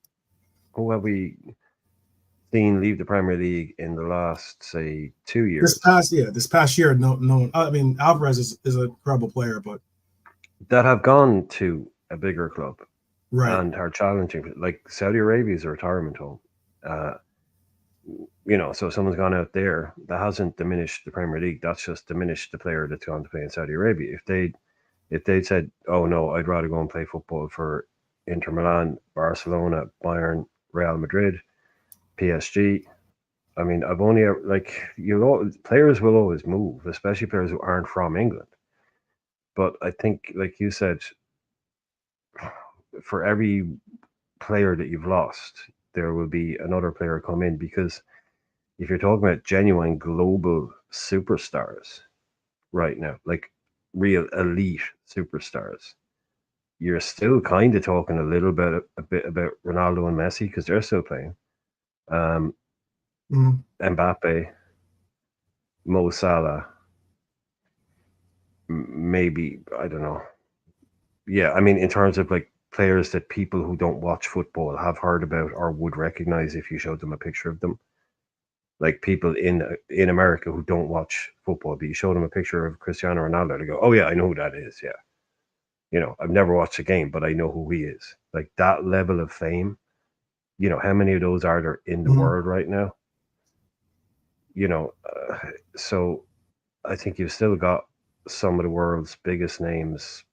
seen leave the Premier League in the last, say, 2 years? This past year, no one. Alvarez is an incredible player, but that have gone to a bigger club, right, and are challenging. Like Saudi Arabia is a retirement home. So someone's gone out there. That hasn't diminished the Premier League. That's just diminished the player that's gone to play in Saudi Arabia. If they'd said, "Oh no, I'd rather go and play football for Inter Milan, Barcelona, Bayern, Real Madrid, PSG," I've only players will always move, especially players who aren't from England. But I think, like you said, for every player that you've lost, there will be another player come in, because if you're talking about genuine global superstars right now, like real elite superstars, you're still kind of talking a bit about Ronaldo and Messi, because they're still playing. Mbappe, Mo Salah, maybe, I don't know. Yeah, in terms of like players that people who don't watch football have heard about or would recognize if you showed them a picture of them. Like people in America who don't watch football, but you show them a picture of Cristiano Ronaldo, they go, "Oh yeah, I know who that is." Yeah, I've never watched a game, but I know who he is. Like that level of fame, how many of those are there in the world right now? So I think you've still got some of the world's biggest names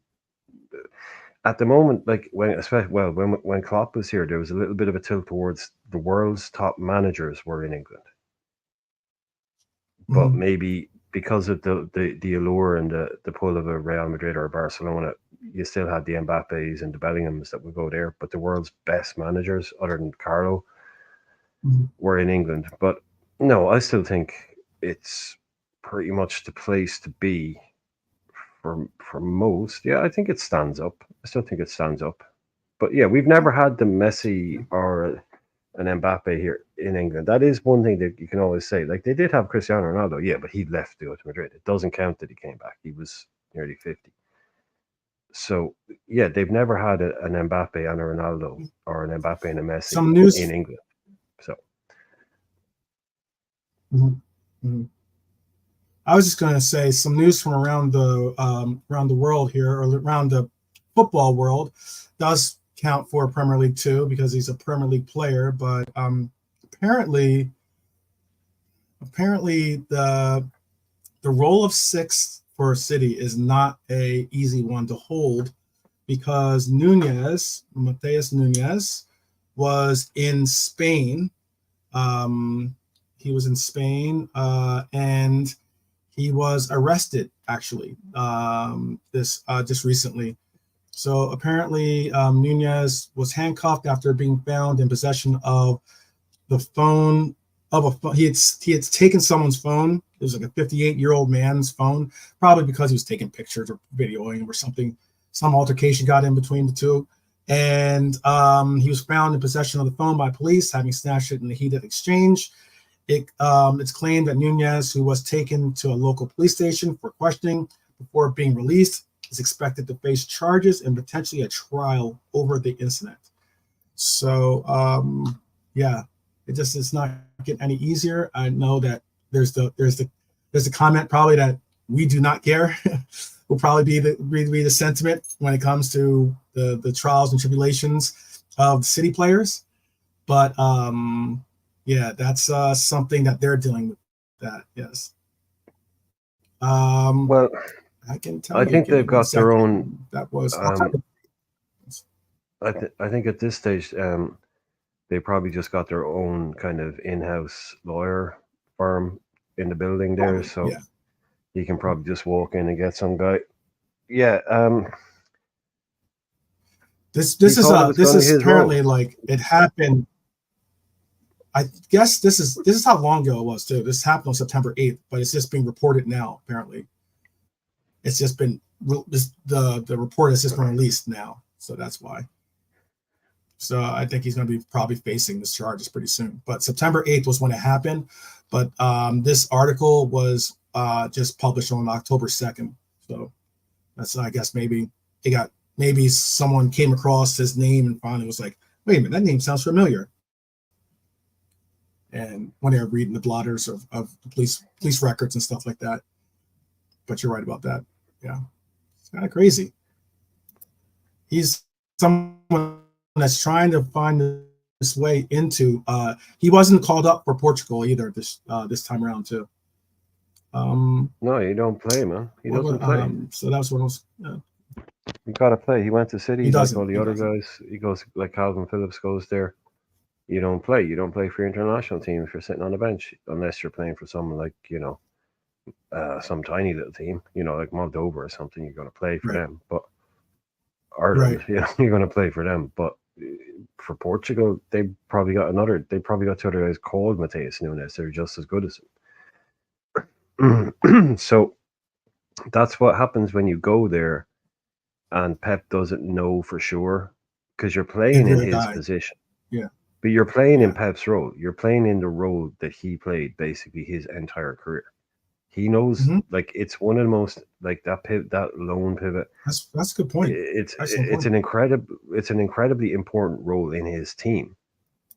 at the moment. Like when Klopp was here, there was a little bit of a tilt towards the world's top managers were in England, but maybe because of the allure and the pull of a Real Madrid or a Barcelona, you still had the Mbappes and the Bellinghams that would go there. But the world's best managers, other than Carlo, were in England. But no, I still think it's pretty much the place to be for most. Yeah, I think it stands up. I still think it stands up. But yeah, we've never had the Messi or an Mbappe here in England. That is one thing that you can always say. Like they did have Cristiano Ronaldo, yeah, but he left to go to Madrid. It doesn't count that he came back. He was nearly 50. So yeah, they've never had an Mbappe and a Ronaldo or an Mbappe and a Messi in England. So I was just going to say some news from around the world here, or around the football world, does count for Premier League 2 because he's a Premier League player. But apparently the role of 6 for City is not a easy one to hold, because Mateus Nunes was in Spain. He was in Spain and he was arrested actually just recently. So apparently Nunez was handcuffed after being found in possession of the phone of a phone. He had taken someone's phone. It was like a 58-year-old man's phone, probably because he was taking pictures or videoing or something. Some altercation got in between the two. And he was found in possession of the phone by police, having snatched it in the heated exchange. It's claimed that Nunez, who was taken to a local police station for questioning before being released, is expected to face charges and potentially a trial over the incident. So, yeah, it's not getting any easier. I know that there's the comment probably that we do not care will probably be the sentiment when it comes to the trials and tribulations of City players. But yeah, that's something that they're dealing with. That yes. Well, I can tell. I think they've got their own. That was. I think at this stage, they probably just got their own kind of in-house lawyer firm in the building there, so you can probably just walk in and get some guy. Yeah. This is apparently like it happened. I guess this is how long ago it was too. This happened on September 8th, but it's just being reported now. Apparently, it's just been the report has just been released now, so that's why. So I think he's going to be probably facing this charges pretty soon. But September 8th was when it happened. But this article was just published on October 2nd. So that's, I guess, maybe someone came across his name and finally was like, wait a minute, that name sounds familiar. And when they were reading the blotters of police records and stuff like that. But you're right about that. Yeah. It's kind of crazy. He's someone that's trying to find this way into. He wasn't called up for Portugal either this time around too. No, you don't play, man. He doesn't play. So that was what was. You gotta play. He went to City like all the other guys. He goes like Calvin Phillips goes there. You don't play. You don't play for your international team if you're sitting on the bench, unless you're playing for someone like some tiny little team, like Moldova or something. You're gonna play for them, but Ireland, you're gonna play for them. But for Portugal, they probably got two other guys called Mateus Nunes. They're just as good as him. So that's what happens when you go there, and Pep doesn't know for sure because you're playing in his position. Yeah. But you're playing in Pep's role. You're playing in the role that he played basically his entire career. He knows, like it's one of the most like that lone pivot. That's a good point. It's an incredibly important role in his team,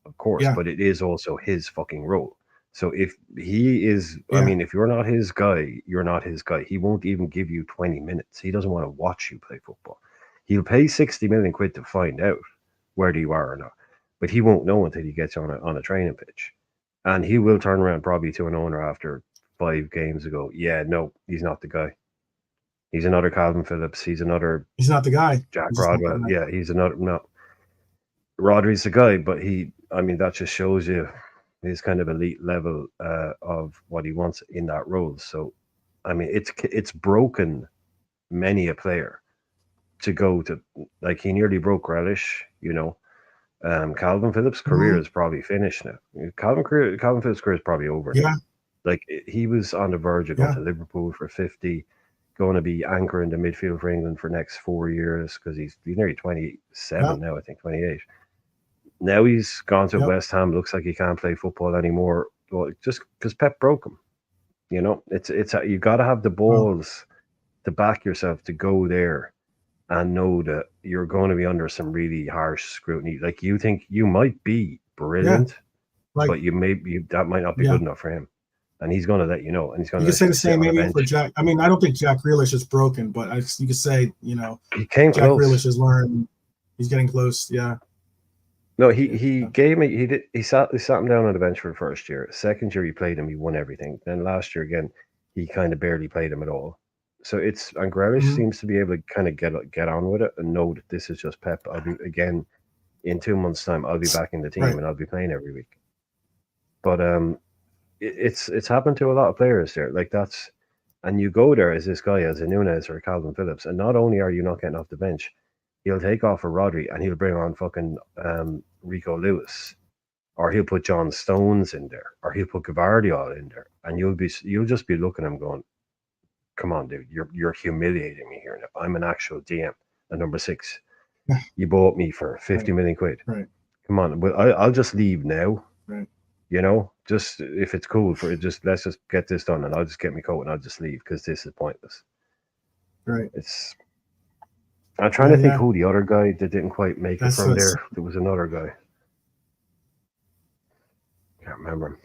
of course. But it is also his fucking role. So if he is, I mean, if you're not his guy, you're not his guy. He won't even give you 20 minutes. He doesn't want to watch you play football. He'll pay 60 million quid to find out whether you are or not, but he won't know until he gets on a training pitch, and he will turn around probably to an owner after 5 games ago. Yeah, no, he's not the guy. He's another Calvin Phillips. He's another. He's not the guy. Jack Rodwell. Yeah, he's another. No, Rodri's the guy, but I mean, that just shows you his kind of elite level of what he wants in that role. So, I mean, it's broken many a player to go to, like, he nearly broke Grealish, Calvin Phillips' career is probably finished now. Calvin Phillips' career is probably over now. Like, he was on the verge of going to Liverpool for 50, going to be anchor in the midfield for England for the next 4 years, because he's nearly 27 now, I think 28. Now he's gone to West Ham. Looks like he can't play football anymore. Well, just because Pep broke him. It's you got to have the balls to back yourself to go there and know that you're going to be under some really harsh scrutiny. Like, you think you might be brilliant, but that might not be good enough for him. And he's going to let you know. And he's going to. You could say the same maybe for Jack. I mean, I don't think Jack Grealish is broken, but you could say, he came Jack close. Grealish has learned. He's getting close. Yeah. No, he sat him down on the bench for the first year. Second year he played him, he won everything. Then last year again, he kind of barely played him at all. So and Grealish seems to be able to kind of get on with it and know that this is just Pep. I'll be, again, in 2 months' time, I'll be back in the team and I'll be playing every week. But it's happened to a lot of players there. Like, and you go there as this guy, as a Nunes or a Calvin Phillips, and not only are you not getting off the bench, he'll take off a Rodri and he'll bring on fucking Rico Lewis, or he'll put John Stones in there, or he'll put Gvardiol in there, and you'll just be looking at him going, "Come on, dude, you're humiliating me here now. I'm an actual DM, a number 6. You bought me for 50 million quid. Right. Come on, but I'll just leave now. Right. Just if it's cool for it, let's just get this done, and I'll just get my coat and I'll just leave because this is pointless." Right. I'm trying to think who the other guy that didn't quite make it from there. There was another guy. Can't remember him.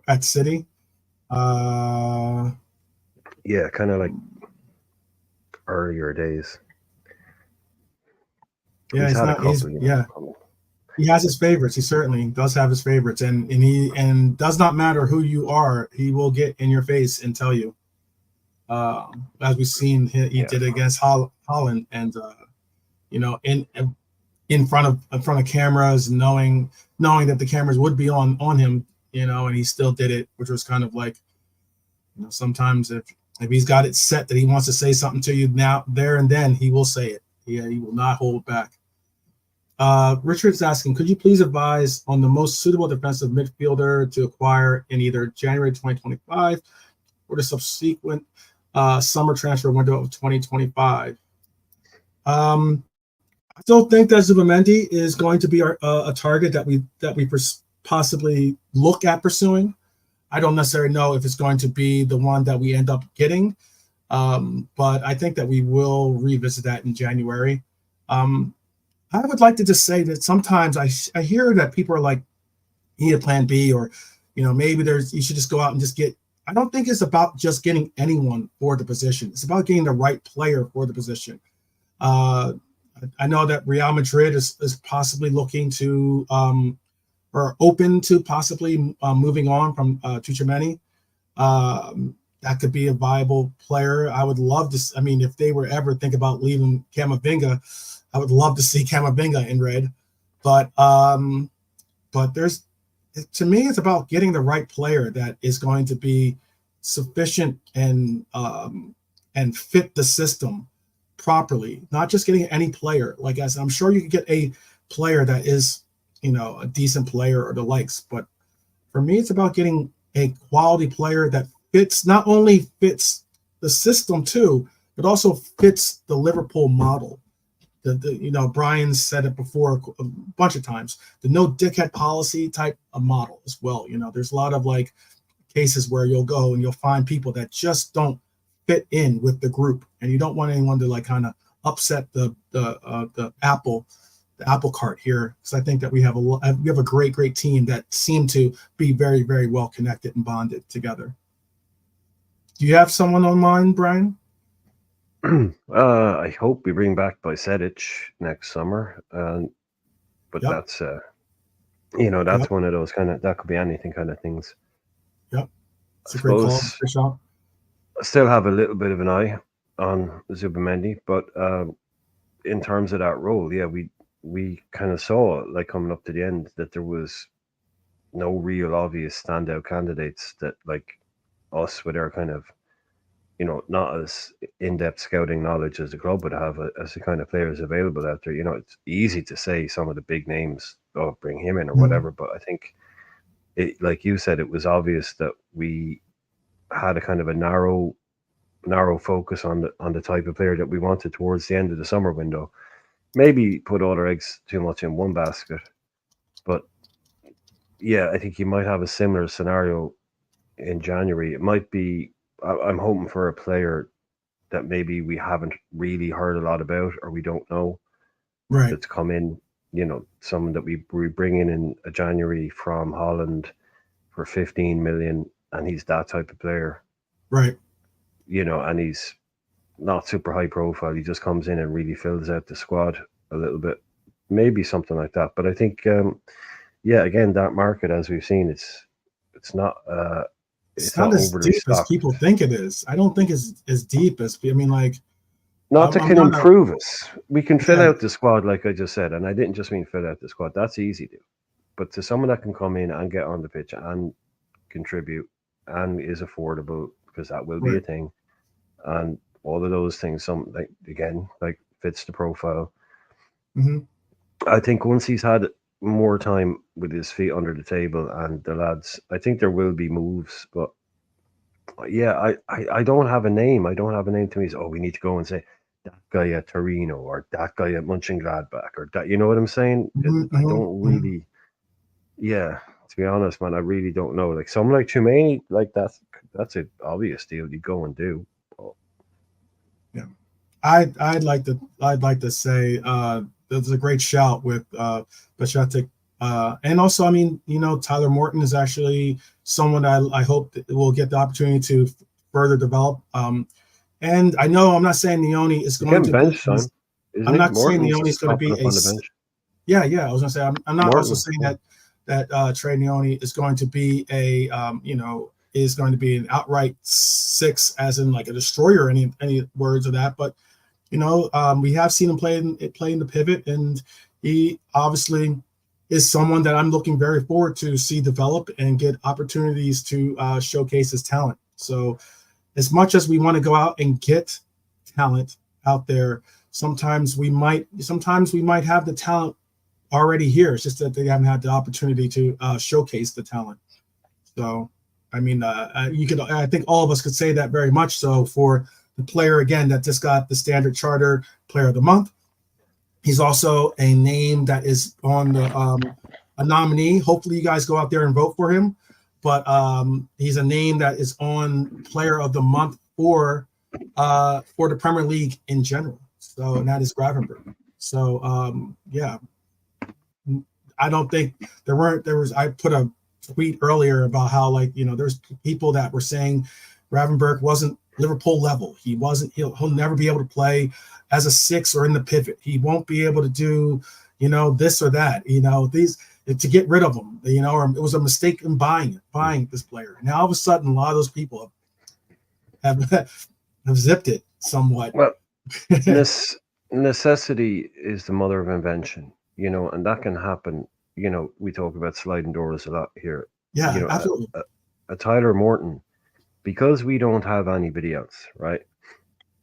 At City? Yeah, kind of like earlier days. Yeah, he has his favorites. He certainly does have his favorites, and does not matter who you are, he will get in your face and tell you. As we've seen, he did against Holland, and in front of cameras, knowing that the cameras would be on him, and he still did it, which was kind of like, sometimes if he's got it set that he wants to say something to you now, there and then, he will say it. He will not hold back. Richard's asking, could you please advise on the most suitable defensive midfielder to acquire in either January 2025 or the subsequent summer transfer window of 2025? I still think that Zubimendi is going to be a target that we possibly look at pursuing. I don't necessarily know if it's going to be the one that we end up getting, but I think that we will revisit that in January. I would like to just say that sometimes I hear that people are like, you need a plan B, or maybe you should just go out and just get. I don't think it's about just getting anyone for the position. It's about getting the right player for the position. I know that Real Madrid is possibly looking to or open to possibly moving on from Tchouaméni. That could be a viable player. I would love to. I mean, if they were ever think about leaving Camavinga, I would love to see Camavinga in red. But to me, it's about getting the right player that is going to be sufficient and fit the system properly. Not just getting any player. Like, as I'm sure you could get a player that is, a decent player or the likes. But for me, it's about getting a quality player that not only fits the system too, but also fits the Liverpool model. Brian said it before a bunch of times, the no dickhead policy type of model as well. There's a lot of like cases where you'll go and you'll find people that just don't fit in with the group, and you don't want anyone to like kind of upset the apple cart here. Because I think that we have a great team that seem to be very, very well connected and bonded together. Do you have someone on mind, Brian? I hope we bring back Bajcetic next summer, but Yep. that's that's Yep. one of those that could be anything kind of things. Yep. I It's a great call. suppose Great shot. I still have a little bit of an eye on Zubamendi, but in terms of that role, yeah, we kind of saw like coming up to the end that there was no real obvious standout candidates that like us with our kind of not as in-depth scouting knowledge as the club would have as the kind of players available out there. It's easy to say some of the big names, oh, bring him in or Mhm. whatever, but I think it, like you said, it was obvious that we had a kind of a narrow focus on the type of player that we wanted towards the end of the summer window. Maybe put all our eggs too much in one basket, but yeah, I think you might have a similar scenario in January. It might be. I'm hoping for a player that maybe we haven't really heard a lot about or we don't know Right. that's come in. Someone that we bring in a January from Holland for 15 million, and he's that type of player. Right. And he's not super high profile. He just comes in and really fills out the squad a little bit. Maybe something like that. But I think, yeah, again, that market, as we've seen, it's not It's it's not not as overly deep as stocked. people think it is. I don't think it's as deep as, I mean, like, Not that I'm can not a, improve us. We can fill yeah, out the squad, like I just said, and I didn't just mean fill out the squad. That's easy to. But to someone that can come in and get on the pitch and contribute and is affordable, because that will be a right. thing, and all of those things, some like again, like fits the profile. Hmm. I think once he's had more time with his feet under the table and the lads, I think there will be moves. But yeah, I don't have a name. I don't have a name to me. Oh, we need to go and say that guy at Torino or that guy at Mönchengladbach or that. You know what I'm saying? Hmm. I Hmm. don't Hmm. really. Yeah, to be honest, man, I really don't know. Like someone like Chumani, like that's an obvious deal you go and do. Oh, Yeah. I'd like to say there's a great shout with Bachatic. And also, I mean, Tyler Morton is actually someone I hope that will get the opportunity to further develop. And I know I'm not saying Leone is he's going getting to be. bench time, isn't I'm he? not saying Morton's Leone is going to popping be up on the bench. Yeah, yeah. I was going to say I'm not also Morton, saying yeah. that Trey Leone is going to be is going to be an outright six, as in like a destroyer. Any words of that, but we have seen him play in the pivot, and he obviously is someone that I'm looking very forward to see develop and get opportunities to showcase his talent. So, as much as we want to go out and get talent out there, sometimes we might have the talent already here. It's just that they haven't had the opportunity to showcase the talent. So, I mean, I think all of us could say that very much so for the player again that just got the Standard Charter Player of the Month. He's also a name that is on a nominee. Hopefully, you guys go out there and vote for him. But he's a name that is on Player of the Month for the Premier League in general. So, and that is Gravenberg. So, yeah, I don't think there was. I put a tweet earlier about how there's people that were saying Gravenberg wasn't Liverpool level. He wasn't. He'll never be able to play as a six or in the pivot. He won't be able to do this or that. These to get rid of him. Or it was a mistake in buying this player. And now all of a sudden, a lot of those people have have zipped it somewhat. Well, necessity is the mother of invention, and that can happen. We talk about sliding doors a lot here. You Yeah, know, absolutely. a Tyler Morton, because we don't have anybody else, right?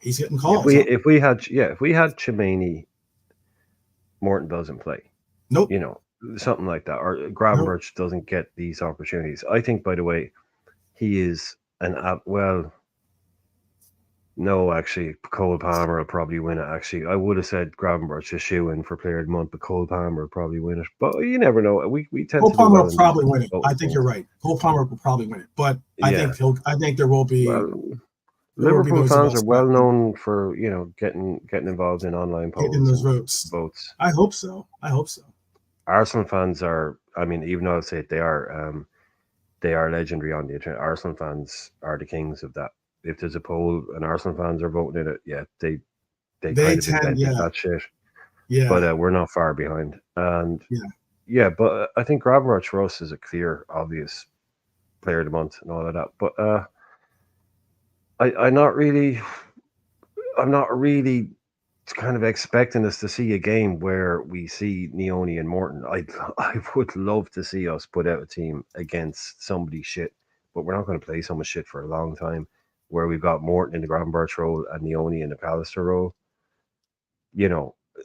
He's getting If calls, we huh? if we had if we had Chimani, Morton doesn't play. Nope. You know, something like that, or Nope. Gravenberch doesn't get these opportunities. I think, by the way, he is well. No, actually, Cole Palmer will probably win it. Actually, I would have said Gravenberch a shoe in for Player of the Month, but Cole Palmer will probably win it. But you never know. We tend Cole to do Palmer well will in these probably win it. voting I think things. you're right. Cole Palmer will probably win it, but I Yeah. think I think there will be Well, Liverpool those of fans are us well known for getting involved in online hitting polls those and votes. votes. I hope so. I hope so. Arsenal fans are. I mean, even though I'll say it, they are legendary on the internet. Arsenal fans are the kings of that. if there's a poll and Arsenal fans are voting in it, yeah, they kind of tend, invented that shit. yeah, But we're not far behind. And yeah. yeah, but I think Gravenberch for us is a clear, obvious player of the month and all of that. But I'm not really kind of expecting us to see a game where we see Neoni and Morton. I would love to see us put out a team against somebody shit, but we're not going to play so much shit for a long time. Where we've got Morton in the Gravenberch role and Neoni in the Pallister role,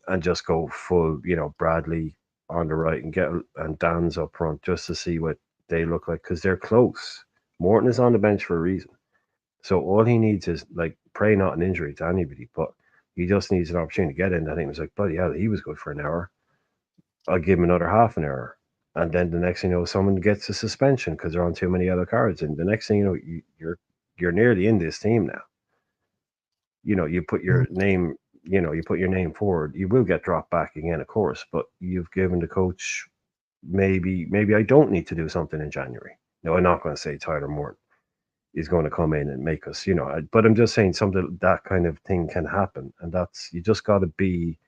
and just go full, Bradley on the right and Dan's up front just to see what they look like because they're close. Morton is on the bench for a reason, so all he needs is pray not an injury to anybody, but he just needs an opportunity to get in. I think it was like, bloody hell, he was good for an hour. I'll give him another half an hour, and then the next thing you know, someone gets a suspension because they're on too many other cards, and the next thing you know, you're nearly in this team now. You put your name. You put your name forward, you will get dropped back again, of course, but you've given the coach maybe I don't need to do something in January. No, I'm not going to say Tyler Morton is going to come in and make us, but I'm just saying something that kind of thing can happen. And that's, you just got to be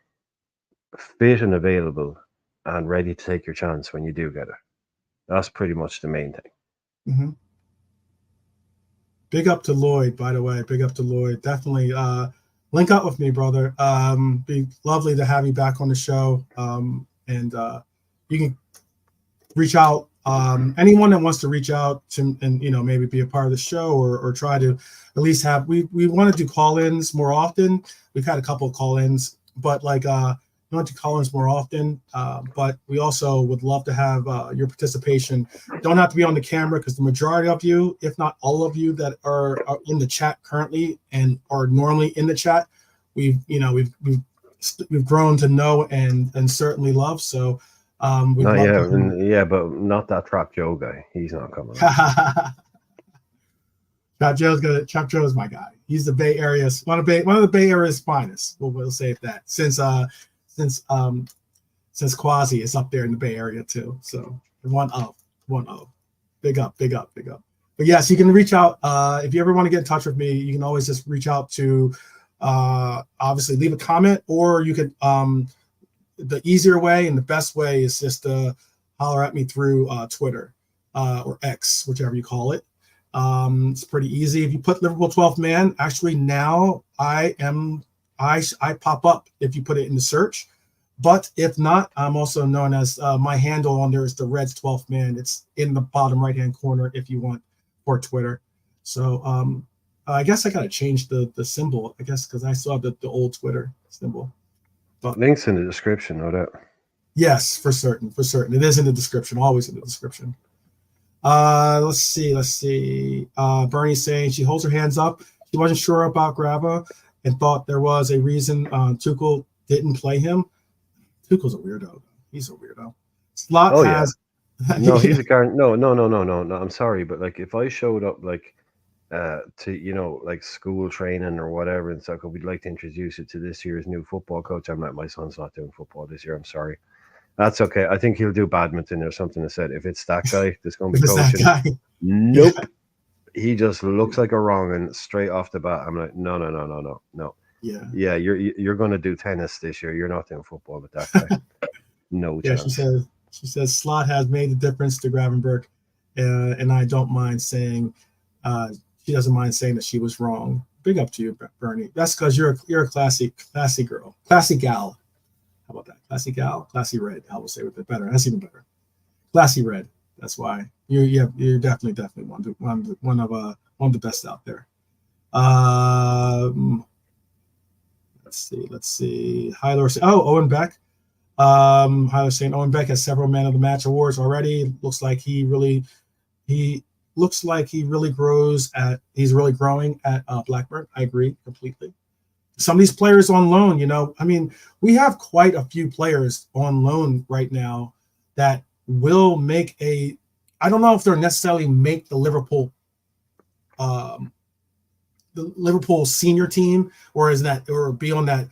fit and available and ready to take your chance when you do get it. That's pretty much the main thing. Mm-hmm. Big up to Lloyd, by the way. Big up to Lloyd. Definitely link up with me, brother. Be lovely to have you back on the show. And you can reach out. Anyone that wants to reach out to and maybe be a part of the show or try to at least have we want to do call-ins more often. We've had a couple of call-ins, but we want to call-ins more often. But we also would love to have your participation. Don't have to be on the camera because the majority of you, if not all of you that are in the chat currently and are normally in the chat, we've grown to know and certainly love. So but not that Trap Joe guy. He's not coming. Trap Joe is my guy. He's the Bay Area's one of the Bay Area's finest. We'll say that since Quasi is up there in the Bay Area too. So one of. Big up. But yes, you can reach out if you ever want to get in touch with me. You can always just reach out to obviously leave a comment, or you could the easier way and the best way is just to holler at me through Twitter or X, whichever you call it. It's pretty easy. If you put Liverpool 12th man, actually now I pop up if you put it in the search. But if not, I'm also known as my handle on there is the Reds 12th man. It's in the bottom right hand corner if you want for Twitter. So I guess I gotta change the symbol. I guess because I saw the old Twitter symbol. But links in the description, no doubt. Yes, for certain. It is in the description, always in the description. Let's see. Bernie's saying she holds her hands up. She wasn't sure about Grava and thought there was a reason Tuchel didn't play him. Tuchel's a weirdo. He's a weirdo. Slot has. Yeah. No, he's a guy. No. I'm sorry, but if I showed up to school training or whatever and so we'd like to introduce you to this year's new football coach. I'm like, my son's not doing football this year. I'm sorry. That's okay. I think he'll do badminton or something. I said, if it's that guy that's going to be coaching, nope. Yeah. He just looks like a wrong and straight off the bat. I'm like, no. Yeah. You're going to do tennis this year. You're not doing football with that guy. No chance. She says Slot has made the difference to Gravenberch, and I don't mind saying. She doesn't mind saying that she was wrong. Big up to you, Bernie. That's because you're a classy girl, classy gal. How about that? Classy gal, classy red. I will say with it better. That's even better. Classy red. That's why you're definitely one of the best out there. Let's see. Hyler saying, Owen Beck. Hyler saying Owen Beck has several Man of the Match awards already. Looks like he really he's really growing at Blackburn. I agree completely. Some of these players on loan, we have quite a few players on loan right now that will make I don't know if they'll necessarily make the Liverpool senior team or be on that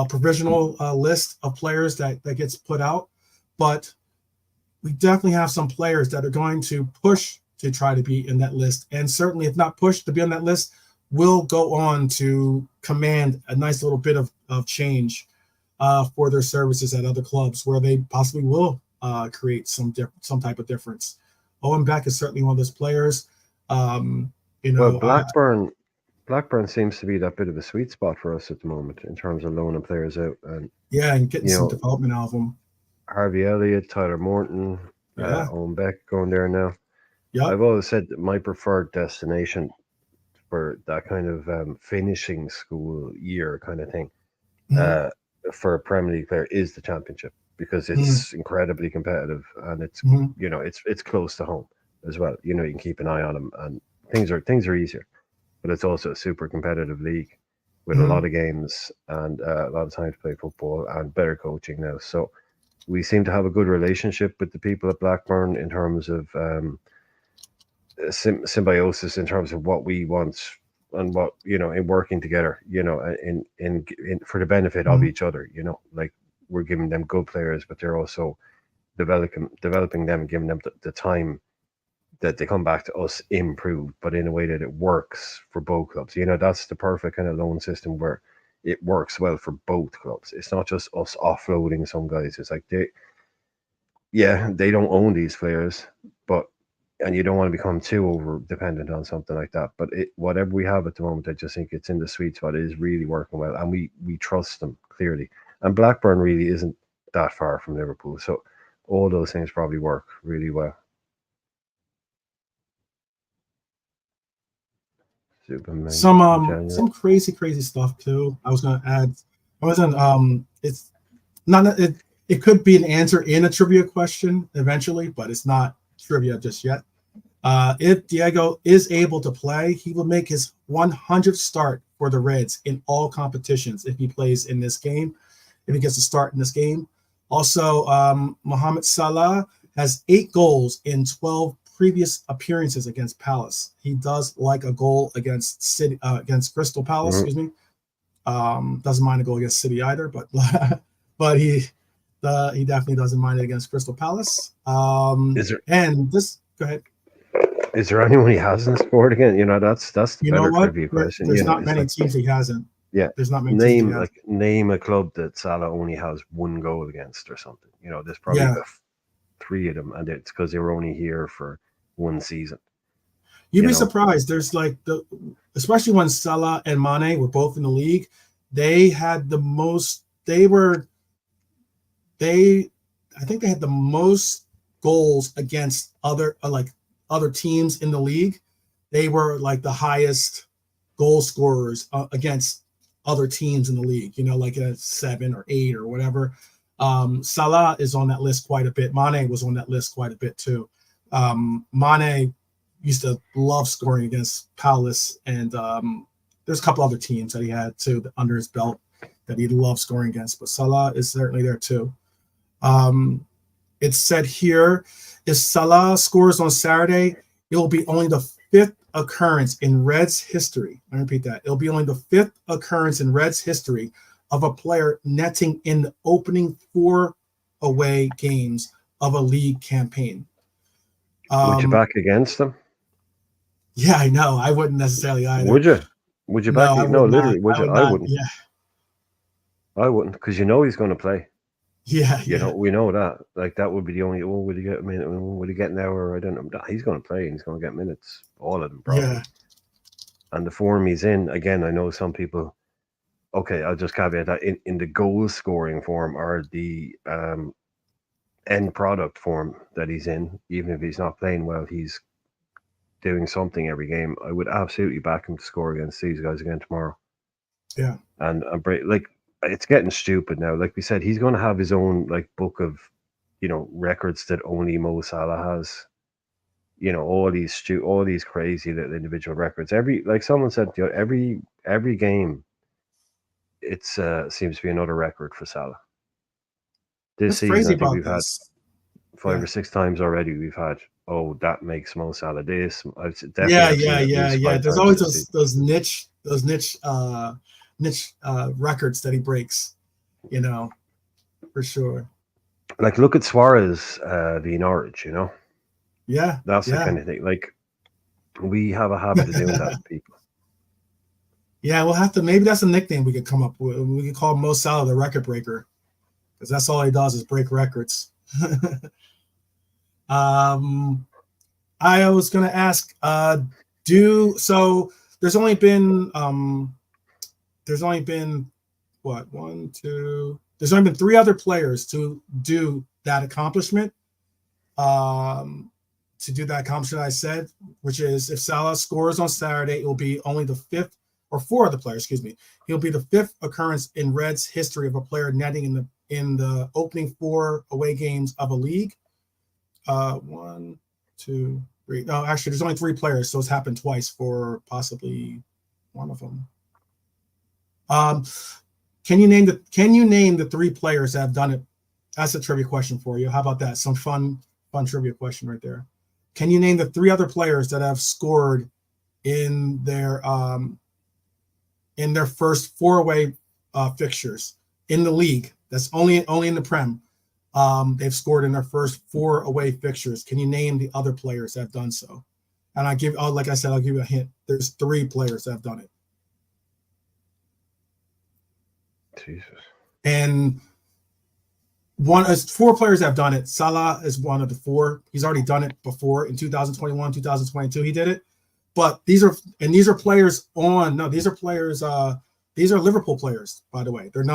provisional list of players that gets put out, but we definitely have some players that are going to push to try to be in that list, and certainly if not pushed to be on that list, will go on to command a nice little bit of change for their services at other clubs where they possibly will create some type of difference. Owen Beck is certainly one of those players. Well, Blackburn seems to be that bit of a sweet spot for us at the moment in terms of loaning players out, and and getting some development out of them. Harvey Elliott, Tyler Morton, Owen Beck going there now. Yep. I've always said that my preferred destination for that kind of finishing school year kind of thing for a Premier League player is the Championship, because it's incredibly competitive, and it's it's close to home as well. You can keep an eye on them, and things are easier, but it's also a super competitive league with a lot of games and a lot of time to play football and better coaching now. So we seem to have a good relationship with the people at Blackburn in terms of symbiosis, in terms of what we want and what in working together, in for the benefit of each other. Like, we're giving them good players, but they're also developing them and giving them the time that they come back to us improved, but in a way that it works for both clubs. That's the perfect kind of loan system where it works well for both clubs. It's not just us offloading some guys. It's like they don't own these players, and you don't want to become too over dependent on something like that. But whatever we have at the moment, I just think it's in the sweet spot. It is really working well, and we trust them clearly. And Blackburn really isn't that far from Liverpool, so all those things probably work really well. Some crazy stuff too. I was going to add. It's not. It could be an answer in a trivia question eventually, but it's not trivia just yet. If Diego is able to play, he will make his 100th start for the Reds in all competitions if he plays in this game. If he gets to start in this game. Also, Mohamed Salah has 8 goals in 12 previous appearances against Palace. He does like a goal against Crystal Palace. Excuse me. Doesn't mind a goal against City either, but he definitely doesn't mind it against Crystal Palace. Go ahead. Is there anyone he hasn't scored again? That's the better trivia question. There's not many teams he hasn't. Yeah, there's not many teams he hasn't. Name a club that Salah only has 1 goal against or something. There's probably 3 of them, and it's because they were only here for 1 season. You'd be surprised. There's especially when Salah and Mane were both in the league, they had the most. I think they had the most goals against other teams in the league. They were like the highest goal scorers against other teams in the league. Like a 7 or 8 or whatever. Salah is on that list quite a bit. Mane was on that list quite a bit too. Mane used to love scoring against Palace, and there's a couple other teams that he had too under his belt that he loved scoring against. But Salah is certainly there too. It's said here, if Salah scores on Saturday, it will be only the 5th occurrence in Reds history. I repeat that. It'll be only the 5th occurrence in Reds history of a player netting in the opening 4 away games of a league campaign. Would you back against them? Yeah, I know. I wouldn't necessarily either. Would you? Would you back? No, literally. Would you? I wouldn't. Yeah. I wouldn't, because he's going to play. Yeah, we know that. Like, that would be the only. Oh, would he get a minute? Would he get an hour? I don't know. He's going to play, and he's going to get minutes. All of them, probably. Yeah. And the form he's in, again, I know some people. Okay, I'll just caveat that in the goal scoring form, or the end product form that he's in, even if he's not playing well, he's doing something every game. I would absolutely back him to score against these guys again tomorrow. Yeah. And it's getting stupid now. Like we said, he's going to have his own book of, records that only Mo Salah has. All these crazy little individual records. Like someone said, every game, it seems to be another record for Salah. This season, I think we've had 5 or 6 times already. We've had, that makes Mo Salah this. Yeah. There's always those niche records that he breaks, for sure. Like, look at Suarez v Norwich, Yeah. That's the kind of thing. Like, we have a habit of doing that to people. Yeah, we'll have to. Maybe that's a nickname we could come up with. We could call Mo Salah the record breaker, because that's all he does is break records. I was going to ask, so there's only been what, one, two, there's only been 3 other players to do that accomplishment. To do that accomplishment I said, which is if Salah scores on Saturday, it will be only the 5th, or 4 other players, excuse me. He'll be the 5th occurrence in Reds history of a player netting in the opening 4 away games of a league. 1, 2, 3. No, actually, there's only 3 players, so it's happened twice for possibly one of them. Can you name the 3 players that have done it? That's a trivia question for you. How about that? Some fun trivia question right there. Can you name the 3 other players that have scored in their first 4 away fixtures in the league? That's only in the Prem. They've scored in their first 4 away fixtures. Can you name the other players that have done so? And like I said, I'll give you a hint. There's 3 players that have done it. Jesus. And 4 players that have done it. Salah is one of the 4. He's already done it before in 2021, 2022. He did it. But these are players these are Liverpool players, by the way. We're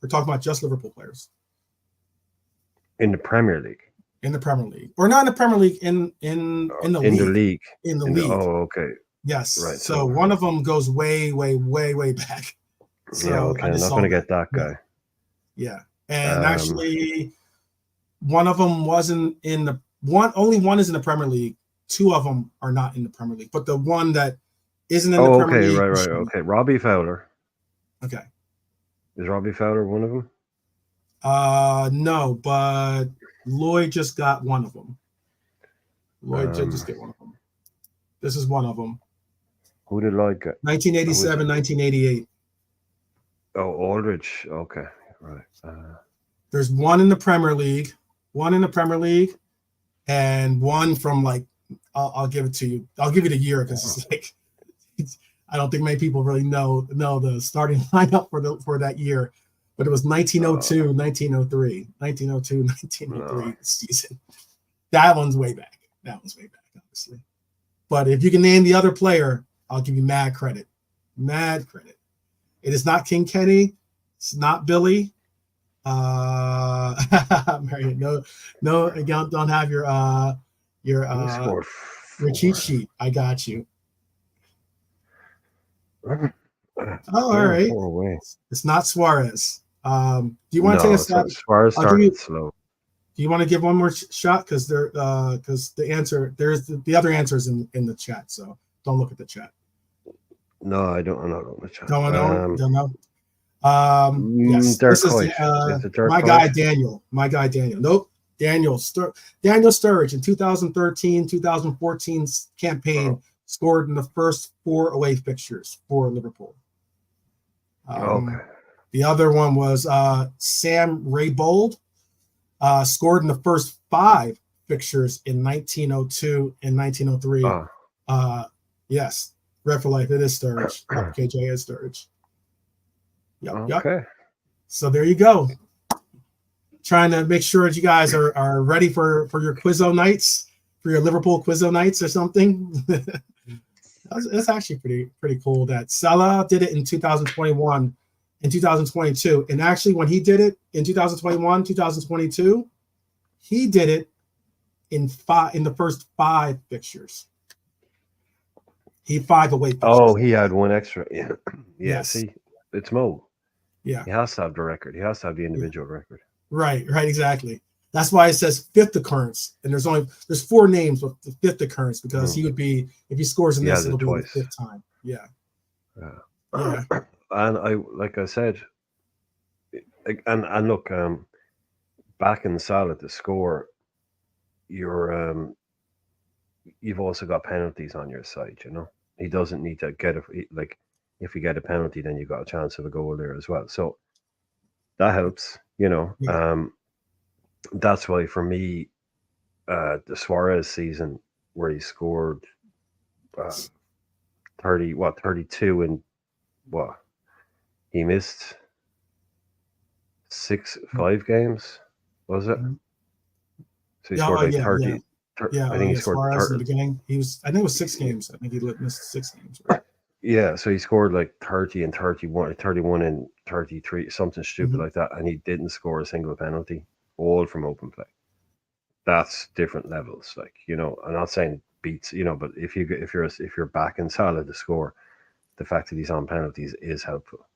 talking about just Liverpool players. In the Premier League. In the Premier League. Or not in the Premier League, in the league. In the league. Oh, okay. Yes. Right. So one of them goes way, way, way, way back. So yeah, okay. I'm not going to get that guy. Yeah. And actually, one of them wasn't only one is in the Premier League. 2 of them are not in the Premier League. But the one that isn't in the Premier League. Right. Okay. Robbie Fowler. Okay. Is Robbie Fowler one of them? No, but Lloyd just got one of them. Lloyd did just get one of them. This is one of them. Who did Lloyd get? 1987, 1988. Oh, Aldridge. Okay. Right. There's one in the Premier League, and one from I'll give it to you. I'll give you the year because I don't think many people really know the starting lineup for that year, but it was 1902, 1903 season. That one's way back, obviously. But if you can name the other player, I'll give you mad credit. It is not King Kenny. It's not Billy. Mary, no, you don't have your cheat sheet. I got you. Oh, all right. It's not Suarez. Do you want to take a shot? Suarez started slow. Do you want to give one more shot? Because the answer the other answers in the chat. So don't look at the chat. No, I don't know the chat. Don't know. Yes, this is my guy Daniel. Nope. Daniel Sturridge in 2013-2014 campaign scored in the first 4 away fixtures for Liverpool. Okay. The other one was Sam Raybould, scored in the first 5 fixtures in 1902 and 1903. Yes, Red for Life. It is Sturridge. KJ is Sturridge. Yep. Okay. So there you go. Trying to make sure that you guys are ready for your Quizzo nights, for your Liverpool Quizzo nights or something. It's actually pretty cool that Salah did it in 2021 and 2022. And actually, when he did it in 2021, 2022, he did it in the first 5 fixtures. He 5 away fixtures. Oh, he had one extra. Yeah. Yes. See, it's Mo. Yeah. He has to have the record. He has to have the individual record. Right, exactly. That's why it says 5th occurrance, and there's 4 names with the 5th occurrence because he would be, if he scores in this, it'll be the 5th time. Yeah. And like I said, and look, backing Salah to score, you've also got penalties on your side. You know, he doesn't need to get if you get a penalty, then you got a chance of a goal there as well. So that helps. You know, that's why for me, the Suarez season where he scored 32 in what? He missed 5 games, was it? Mm-hmm. So he scored like 30. Yeah. I think he As scored far as 30. the beginning, I think it was 6 games. I think he missed 6 games. Right? Yeah, so he scored like 30 and 31 and 33, something stupid Mm-hmm. like that, and he didn't score a single penalty, all from open play. That's different levels. Like, you know, I'm not saying beats, you know, but if you're backing Salah to score, the fact that he's on penalties is helpful.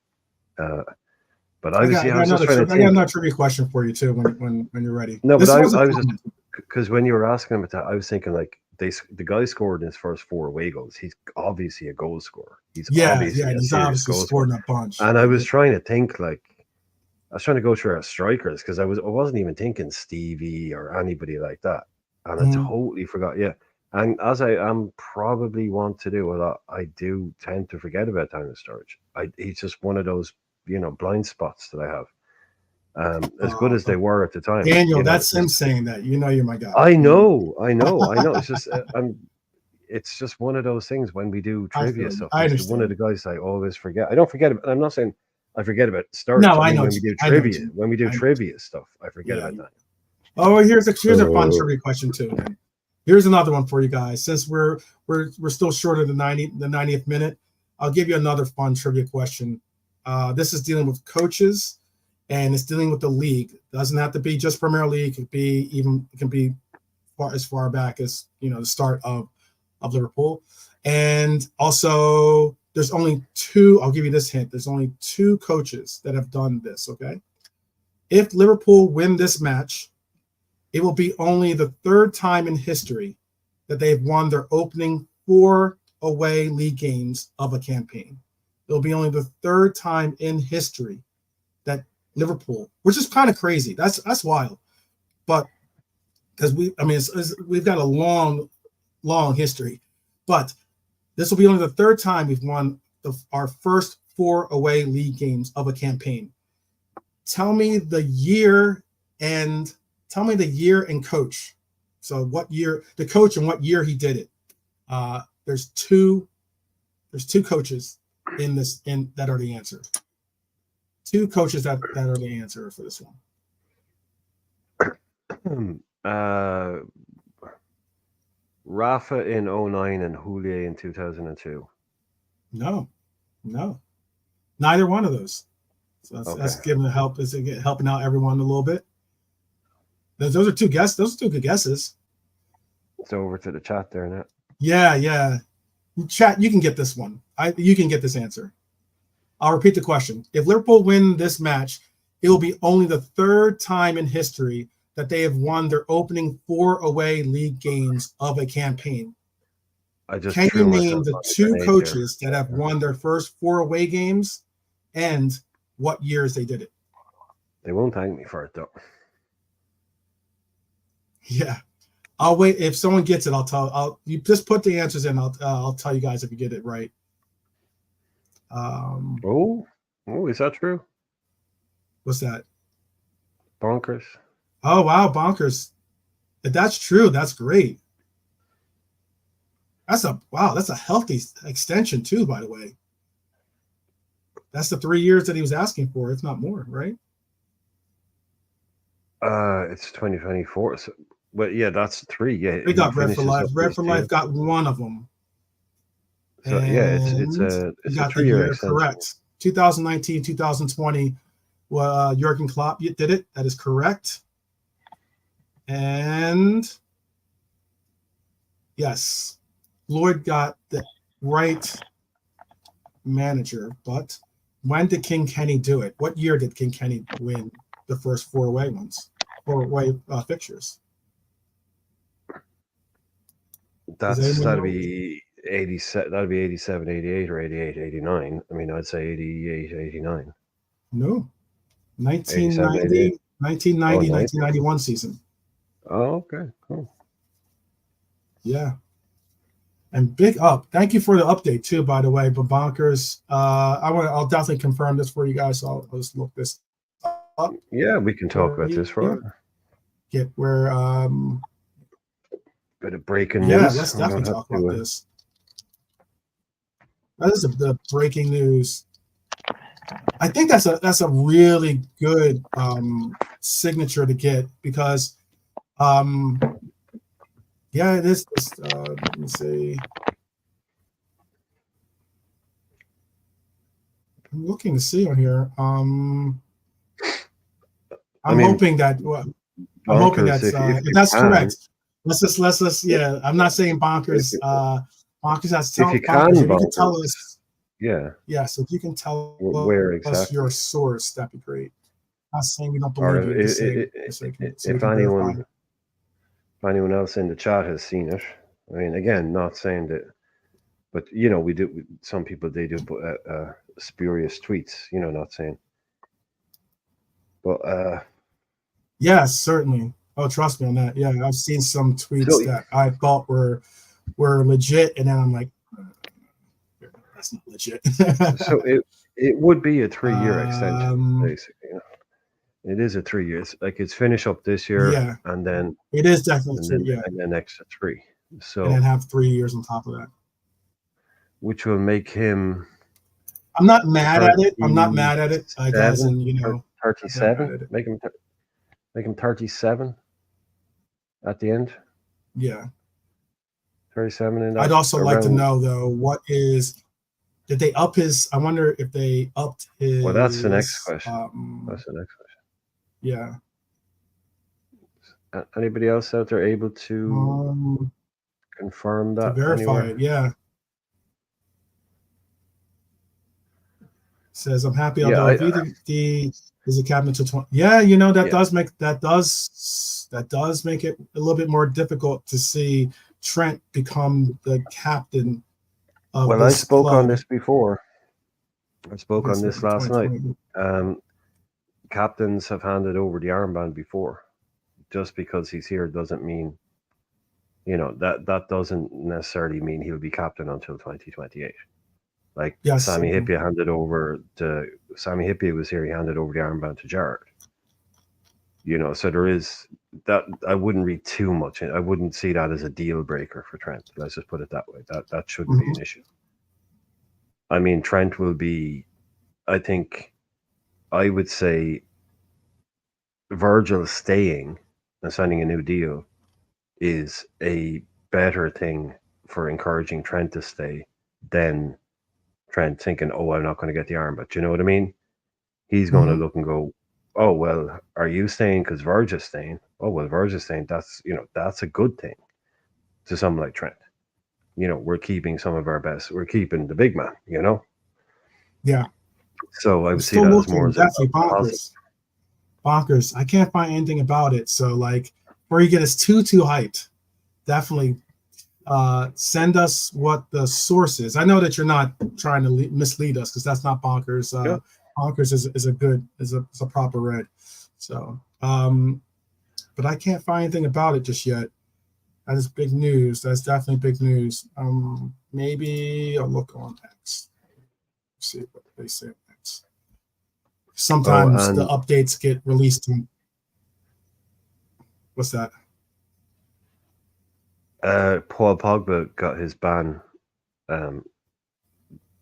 But I was just trying to I got think. another trivia question for you too when you're ready. No, but This wasn't I was just, because when you were asking about that, I was thinking like the guy scored in his first 4 away goals. He's obviously a goal scorer. He's obviously a he's serious obviously goal scorer. scored a bunch. And I was trying to think like, I was trying to go through our strikers because I wasn't even thinking Stevie or anybody like that, and I totally forgot. Yeah, and as I am probably want to do a lot, I do tend to forget about Daniel Sturridge. He's just one of those, you know, blind spots that I have. As good as they were at the time, Daniel, you know, that's him saying that. You know, you're my guy. I know. It's just it's just one of those things when we do trivia stuff. He's one of the guys I always forget. I don't forget about. I'm not saying I forget about Sturridge. No, I know. when we do trivia, trivia stuff, I forget about that. Oh, here's a fun trivia question too. Then. Here's another one for you guys. Since we're still short of the 90th minute, I'll give you another fun trivia question. This is dealing with coaches, and it's dealing with the league. It doesn't have to be just Premier League. It can be as far back as, you know, the start of Liverpool. And also, there's only 2. I'll give you this hint. There's only 2 coaches that have done this. Okay, if Liverpool win this match, it will be only the 3rd time in history that they've won their opening 4 away league games of a campaign. It'll be only the 3rd time in history that Liverpool, which is kind of crazy. That's wild. But because we've got a long history. But this will be only the 3rd time we've won our first 4 away league games of a campaign. Tell me the year and coach. So what year the coach and what year he did it. There's two coaches that are the answer. 2 coaches that are the answer for this one. Rafa in 2009 and Houllier in 2002. No. Neither one of those. So that's giving help. Is it helping out everyone a little bit? Those are 2 guesses. Those are 2 good guesses. It's over to the chat there now. Yeah. Chat, you can get this one. You can get this answer. I'll repeat the question. If Liverpool win this match, it will be only the 3rd time in history that they have won their opening 4 away league games of a campaign. Can you name the 2 coaches that have won their first 4 away games and what years they did it? They won't thank me for it though. Yeah, I'll wait. If someone gets it, you just put the answers in. I'll tell you guys if you get it right. Is that true? What's that? Bonkers. Oh wow, bonkers! If that's true, that's great. That's a healthy extension too, by the way. That's the 3 years that he was asking for, if not more, right? It's 2024. So, but yeah, that's 3. Yeah, they got Red for Life. Red for Life got one of them. So yeah, it's a 3-year extension. Correct. 2019, 2020. Jurgen Klopp did it. That is correct. And yes, Lloyd got the right manager. But when did King Kenny do it? What year did King Kenny win the first 4 away ones? 4 away fixtures? That'd be 87. That'd be 87, 88, or 88, 89. I mean, I'd say 88, 89. No, 1990, 1991 season. Oh, okay, cool. Yeah. And big up. Thank you for the update too, by the way. But bonkers. I'll definitely confirm this for you guys. So I'll just look this up. Yeah, we can talk about this for get where bit of breaking news. Yeah, let's definitely talk about this. That is the breaking news. I think that's a really good signature to get because yeah, it is. Let me see. I'm looking to see on here. I'm hoping that I'm hoping bonkers that's if if that's you can. correct. Let's yeah. I'm not saying bonkers. Bonkers has to If tell you bonkers. can, If you can tell bonkers, us, yeah, yes, if you can tell where us your exactly? source, that'd be great. Not saying we don't Or believe you, just saying so we if can verify anyone it. if anyone else in the chat has seen it, I mean, again, not saying that, but you know, we do. Some people they do put spurious tweets. You know, not saying, but Yes, certainly. Oh, trust me on that. Yeah, I've seen some so tweets that I thought were legit, and then I'm like, that's not legit. so it would be a 3 year extension, um, basically. You know? It is a 3 year. It's like it's finish up this year, yeah, and then it is definitely true. Yeah, extra three. and then So have 3 years on top of that. which will make him I'm not mad at it. I'm not mad at it, guys, 37, and I'm not mad 37. at it. Make him 37 at the end. Yeah, 37 in I'd that also like to around. know though, did they up his? I wonder if they upped his. Well, that's the next question. That's the next question. Yeah. Anybody else out there able to confirm To that verify it, anywhere? yeah. Says I'm happy, Yeah, although VD is a captain to 20. Yeah, that yeah. does make it a little bit more difficult to see Trent become the captain of Well, I this spoke on club. this before. I spoke on this last night. 2020. Captains have handed over the armband before. Just because he's here doesn't mean, that doesn't necessarily mean he'll be captain until 2028. Like Yes. Sammy Hippie Sammy Hippie was here. He handed over the armband to Jared. So there is that. I wouldn't read too much. I wouldn't see that as a deal breaker for Trent. Let's just put it that way. That shouldn't be an issue. I mean, Trent will be. I think I would say Virgil staying and signing a new deal is a better thing for encouraging Trent to stay than Trent thinking, "Oh, I'm not going to get the arm." But you know what I mean? He's going to look and go, "Oh, well, are you staying because Virgil's staying? Oh, well, Virgil's staying. That's a good thing to someone like Trent. We're keeping some of our best. We're keeping the big man. Yeah. So I I'm would see still that as more looking. as a Definitely positive. bonkers. I can't find anything about it. So before you get us too hyped, definitely send us what the source is. I know that you're not trying to mislead us because that's not bonkers. Yeah. Bonkers is a proper read. So, but I can't find anything about it just yet. That is big news. That's definitely big news. Maybe I'll look on X. See what they say on X. Sometimes the updates get released. What's that? Paul Pogba got his ban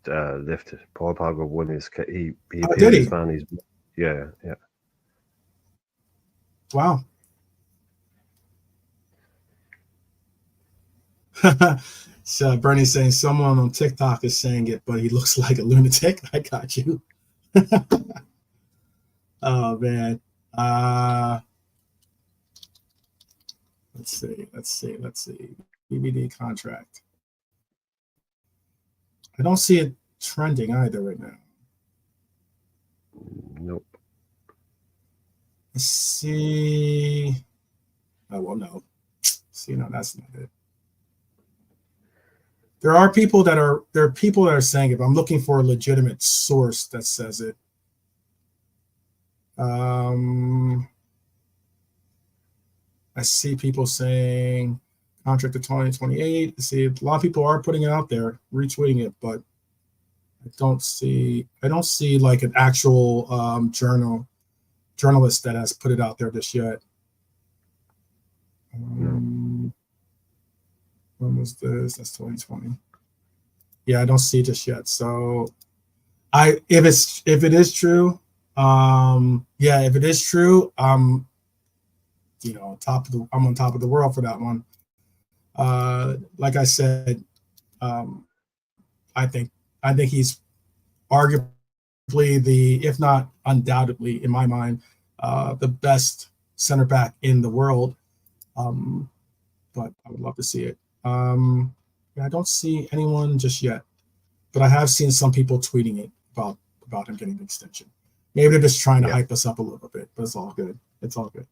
lifted. Paul Pogba won his. He appealed his ban. Yeah. Wow. So Bernie's saying someone on TikTok is saying it, but he looks like a lunatic. I got you. Oh man. Let's see. BBD contract. I don't see it trending either right now. Nope. Let's see. Oh well, no. See, no, that's not it. There are people that are saying it, but I'm looking for a legitimate source that says it. I see people saying contract to 2028. I see a lot of people are putting it out there, retweeting it, but I don't see like an actual journalist that has put it out there just yet. When was this? That's 2020. Yeah, I don't see it just yet. So If it is true, if it is true, I'm on top of the world for that one. Like I said, I think he's arguably if not undoubtedly, in my mind, the best center back in the world. But I would love to see it. I don't see anyone just yet, but I have seen some people tweeting it about him getting the extension. Maybe they're just trying to hype us up a little bit, but it's all good. It's all good.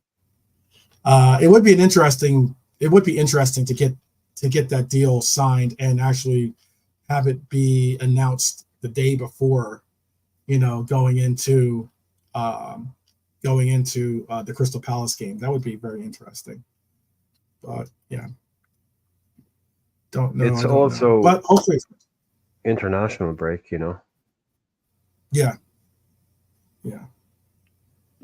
It would be interesting to get that deal signed and actually have it be announced the day before, going into the Crystal Palace game. That would be very interesting. But don't know. It's also but hopefully international break, Yeah.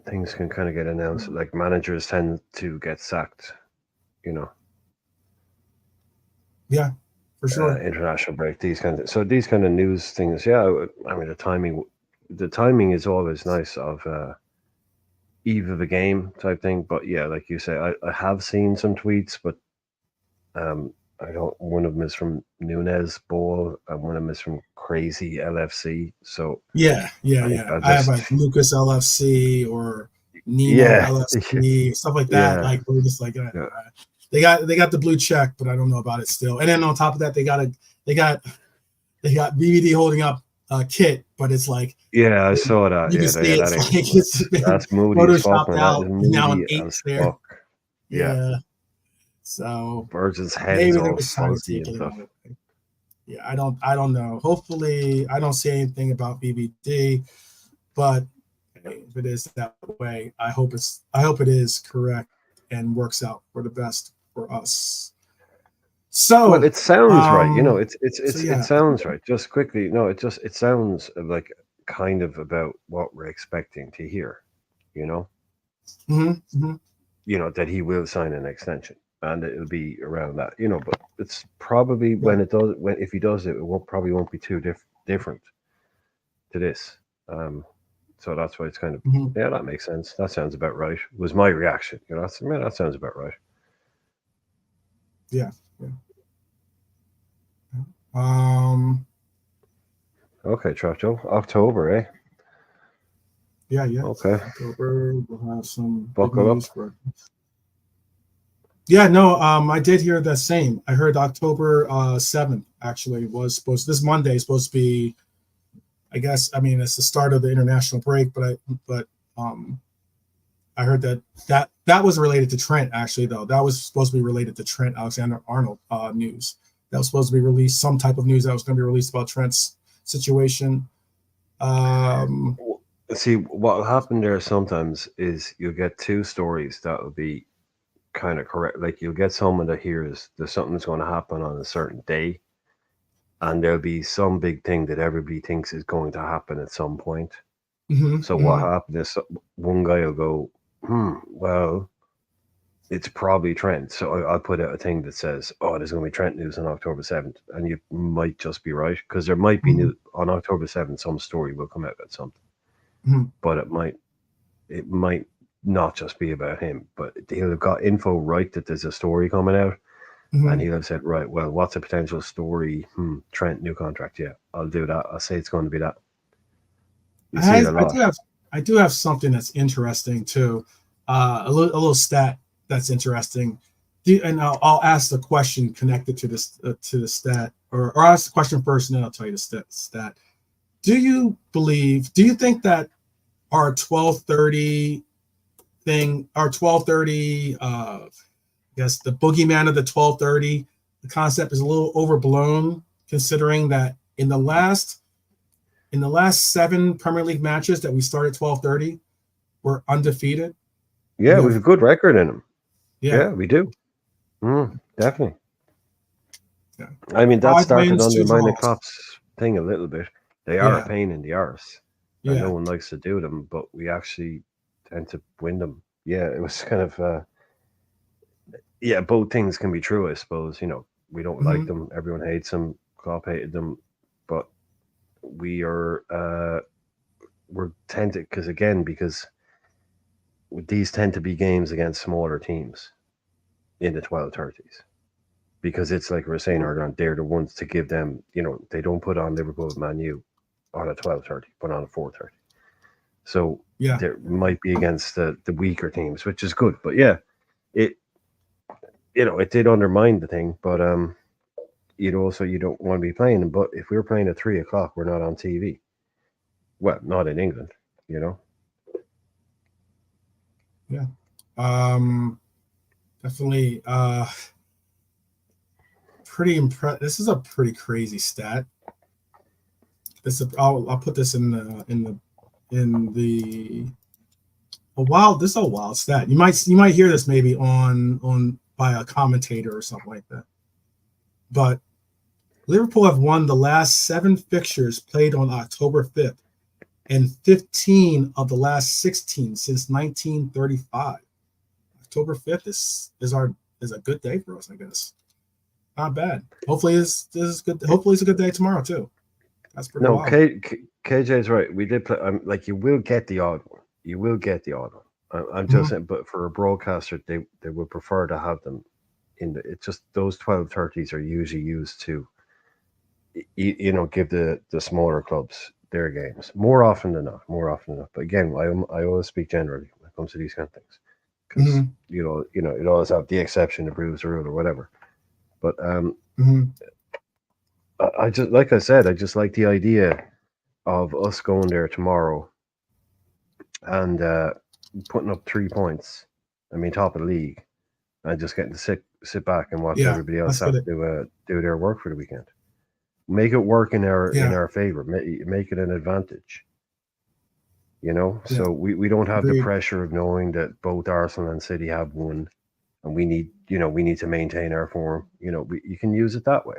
Things can kind of get announced. Like managers tend to get sacked, Yeah, for sure. International break. These kind of news things. Yeah, I mean the timing is always nice of eve of a game type thing. But yeah, like you say, I have seen some tweets, but I don't. One of them is from Nunez Ball, and one of them is from Crazy LFC. So yeah. I have like Lucas LFC or Nino LFC, stuff like that. Like we're just like they got the blue check, but I don't know about it still. And then on top of that, they got BVD holding up kit, but it's like I saw that. You can see it's been that's Moody's fault, photoshopped out. Now an 8 there. Fuck. Yeah. So Virgin's head maybe is they're all just trying to fuzzy take and it stuff. out. Yeah, I don't know. Hopefully, I don't see anything about BBD, but if it is that way, I hope it is correct and works out for the best for us. So well, it sounds right. It yeah. sounds right. Just quickly, no, it sounds like kind of about what we're expecting to hear. That he will sign an extension. And it'll be around that, but it's probably if he does it, probably won't be too different to this. So that's why it's kind of, that makes sense. That sounds about right. Was my reaction. That sounds about right. Yeah. Okay, Tracho. October, eh? Yeah. Okay. October, we'll have some Buckle up. Yeah, no, I did hear the same. I heard October 7th actually was this Monday is supposed to be, I guess, it's the start of the international break, but I heard that was related to Trent actually though. That was supposed to be related to Trent Alexander-Arnold news. That was supposed to be released, some type of news that was going to be released about Trent's situation. See, what will happen there sometimes is you'll get two stories that will be kind of correct. Like you'll get someone that hears there's something that's going to happen on a certain day, and there'll be some big thing that everybody thinks is going to happen at some point. What happened is one guy will go, well, it's probably Trent. So I'll put out a thing that says, there's going to be Trent news on October 7th. And you might just be right, because there might be news on October 7th. Some story will come out about something. But it might not just be about him, but he'll have got info right that there's a story coming out, and he'll have said, right, well, what's a potential story? Trent, new contract. Yeah, I'll do that. I'll say it's going to be that. You see it a lot. I do have something that's interesting too. A little stat that's interesting. And I'll ask the question connected to this to the stat, or I'll ask the question first, and then I'll tell you the stat. Do you think that our 12:30 thing, our 12:30, I guess the boogeyman of the 12:30, the concept is a little overblown, considering that in the last 7 Premier League matches that we started 12:30, we're undefeated. Yeah, we have a good record in them. Yeah, we do. Definitely. Yeah. I mean, that started undermining the Klopp's thing a little bit. They are a pain in the arse. And no one likes to do them, but we actually tend to win them. Yeah, it was kind of, both things can be true, I suppose. We don't like them. Everyone hates them. Klopp hated them. But we're tempted because these tend to be games against smaller teams in the 12:30s, because it's like we were saying earlier on, they're the ones to give them, they don't put on Liverpool Man U on a 12:30, put on a 4:30. So there might be against the weaker teams, which is good. But yeah, it did undermine the thing. But so you don't want to be playing them. But if we're playing at 3:00, we're not on TV. Well, not in England, Yeah. Definitely. Pretty impressed. This is a pretty crazy stat. I'll put this in the this is a wild stat. You might hear this maybe on by a commentator or something like that. But Liverpool have won the last 7 fixtures played on October 5th and 15 of the last 16 since 1935. October 5th is a good day for us, I guess. Not bad. Hopefully this is good. Hopefully it's a good day tomorrow too. That's pretty wild. KJ's right. We did play. You will get the odd one. You will get the odd one. I'm just saying, but for a broadcaster, they would prefer to have them in it's just those 12:30s are usually used to, give the smaller clubs their games more often than not. But again, I always speak generally when it comes to these kind of things, because it always have the exception that proves the rule or whatever. But I just, like I said, I just like the idea of us going there tomorrow and putting up 3 points. I mean, top of the league, and just getting to sit back and watch everybody else have to do their work for the weekend. Make it work in our favor. Make it an advantage. So we don't have the pressure of knowing that both Arsenal and City have won, and we need to maintain our form. You can use it that way.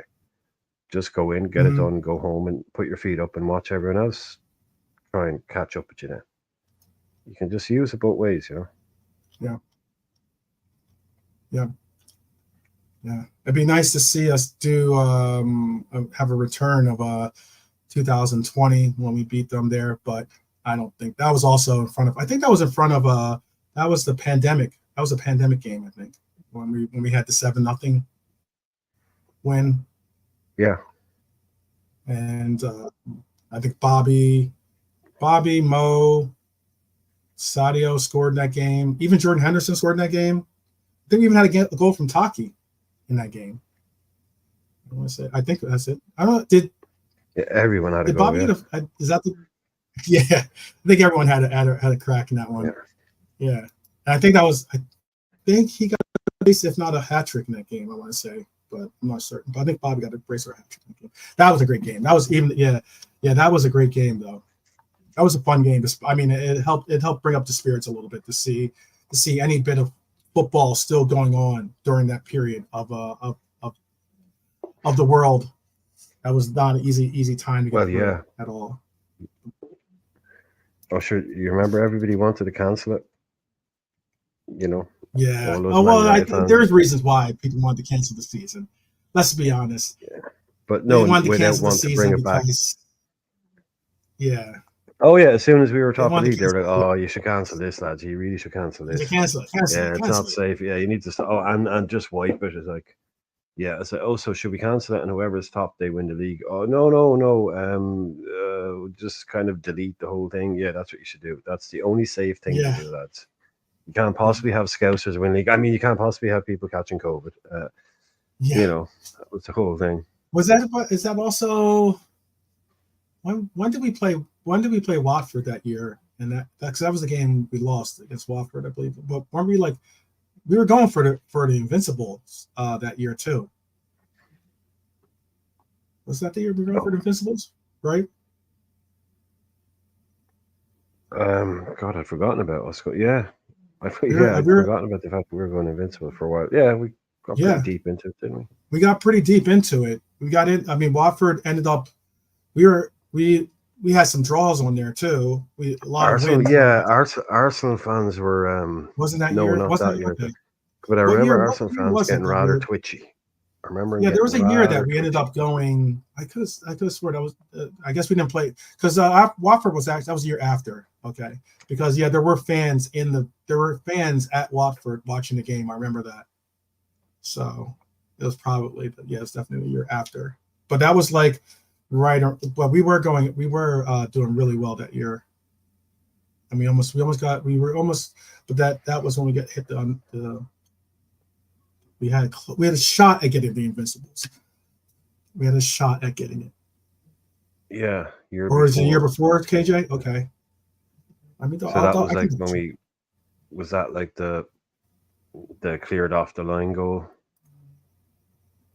Just go in, get it done, go home, and put your feet up and watch everyone else try and catch up with you then. You can just use it both ways, Yeah. It'd be nice to see us do have a return of 2020 when we beat them there, but I don't think that was also in front of. I think that was in front of that was the pandemic. That was a pandemic game, I think, when we had the 7-0 win. Yeah. And I think Bobby, Mo, Sadio scored in that game. Even Jordan Henderson scored in that game. I think we even had a goal from Taki in that game. I think that's it. I don't know. Did everyone had a goal? Bobby is that the? Yeah, I think everyone had a crack in that one. Yeah. And I think that was. I think he got a brace, if not a hat trick in that game. I want to say, but I'm not certain. But I think Bobby got a brace or a hat trick in that game. That was a great game. That was that was a great game though. That was a fun game. I mean, it helped bring up the spirits a little bit to see any bit of football still going on during that period of the world. That was not an easy time to get through at all. Oh, sure. You remember everybody wanted to cancel it? Yeah. Oh, well, there's reasons why people wanted to cancel the season. Let's be honest. Yeah. But no, they wanted to cancel the season because. Yeah. Oh yeah, as soon as we were top of the league, they were like, "Oh, you should cancel this, lads. You really should cancel this. Cancel it. It's not safe. Yeah, you need to stop. Oh, and just wipe it." It's like, yeah. It's like, oh, so should we cancel it? And whoever's top, they win the league. Oh, no. Just kind of delete the whole thing. Yeah, that's what you should do. That's the only safe thing to do, lads. You can't possibly have Scousers win league. I mean, you can't possibly have people catching COVID. That was the whole thing. Is that also? When did we play? When did we play Watford that year? And that was the game we lost against Watford, I believe. But weren't we we were going for the Invincibles that year too? Was that the year we were going for the Invincibles? Right? God, I'd forgotten about us. Yeah, I'd forgotten about the fact that we were going Invincible for a while. Yeah, we got pretty deep into it, didn't we? We got pretty deep into it. We got in. I mean, Watford ended up. We had some draws on there too. Arsenal fans were wasn't that year? Not that year. But I remember Arsenal fans getting rather twitchy. remember. Yeah, there was a year that we ended up going. I could have sworn that was. I guess we didn't play because Watford was actually that was the year after. Okay, because there were fans at Watford watching the game. I remember that. So it was probably it's definitely a year after. But that was like right. Well, we were doing really well that year. And we were almost, but that was when we got hit on the. We had a shot at getting the Invincibles. We had a shot at getting it. Yeah, is it the year before, KJ? Okay. I mean, so that was like when we was that like the cleared off the line goal.